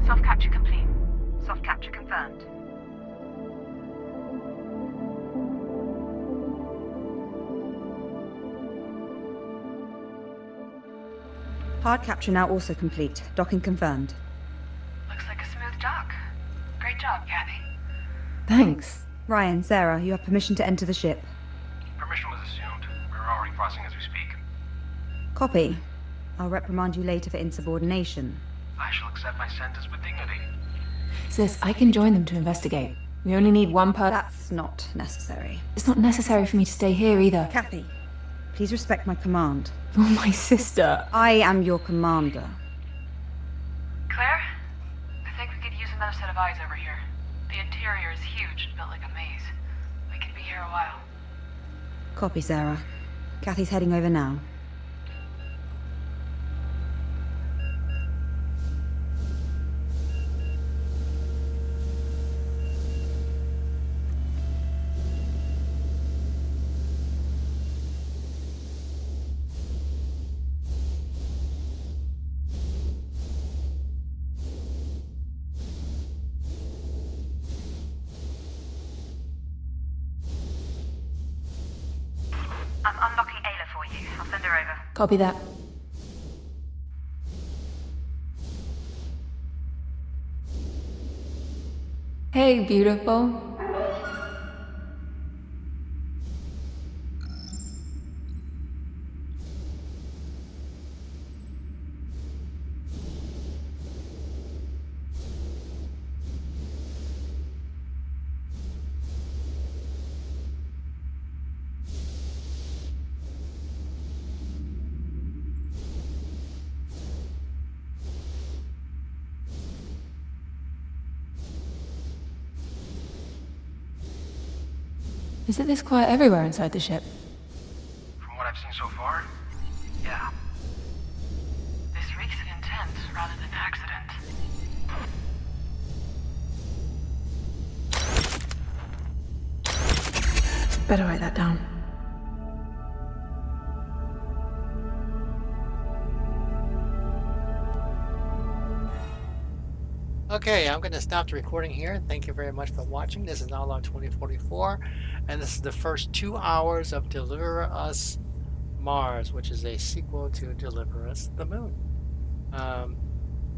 Soft capture complete. Soft capture confirmed. Hard capture now also complete. Docking confirmed. Looks like a smooth dock. Great job, Kathy. Thanks. Ryan, Sarah, you have permission to enter the ship. Permission was assumed. We're already crossing as we speak. Copy. I'll reprimand you later for insubordination. I shall accept my sentence with dignity. Sis, I can join them to investigate. We only need one person. That's not necessary. It's not necessary for me to stay here either. Kathy, please respect my command. You're my sister. I am your commander. Claire? I think we could use another set of eyes over here. The interior is huge and built like a maze. We could be here a while. Copy, Sarah. Kathy's heading over now. I'm unlocking Ayla for you. I'll send her over. Copy that. Hey, beautiful. Is it this quiet everywhere inside the ship? From what I've seen so far, are? Yeah. This reeks of intent rather than accident. Better write that down. Okay, I'm going to stop the recording here. Thank you very much for watching. This is Outlaw 2044, and this is the first 2 hours of Deliver Us Mars, which is a sequel to Deliver Us the Moon.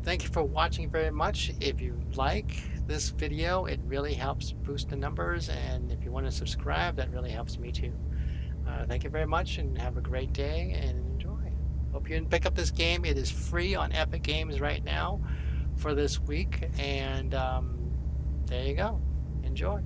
Thank you for watching very much. If you like this video, it really helps boost the numbers, and if you want to subscribe, that really helps me too. Thank you very much, and have a great day, and enjoy. Hope you can pick up this game. It is free on Epic Games right now for this week, and there you go. Enjoy.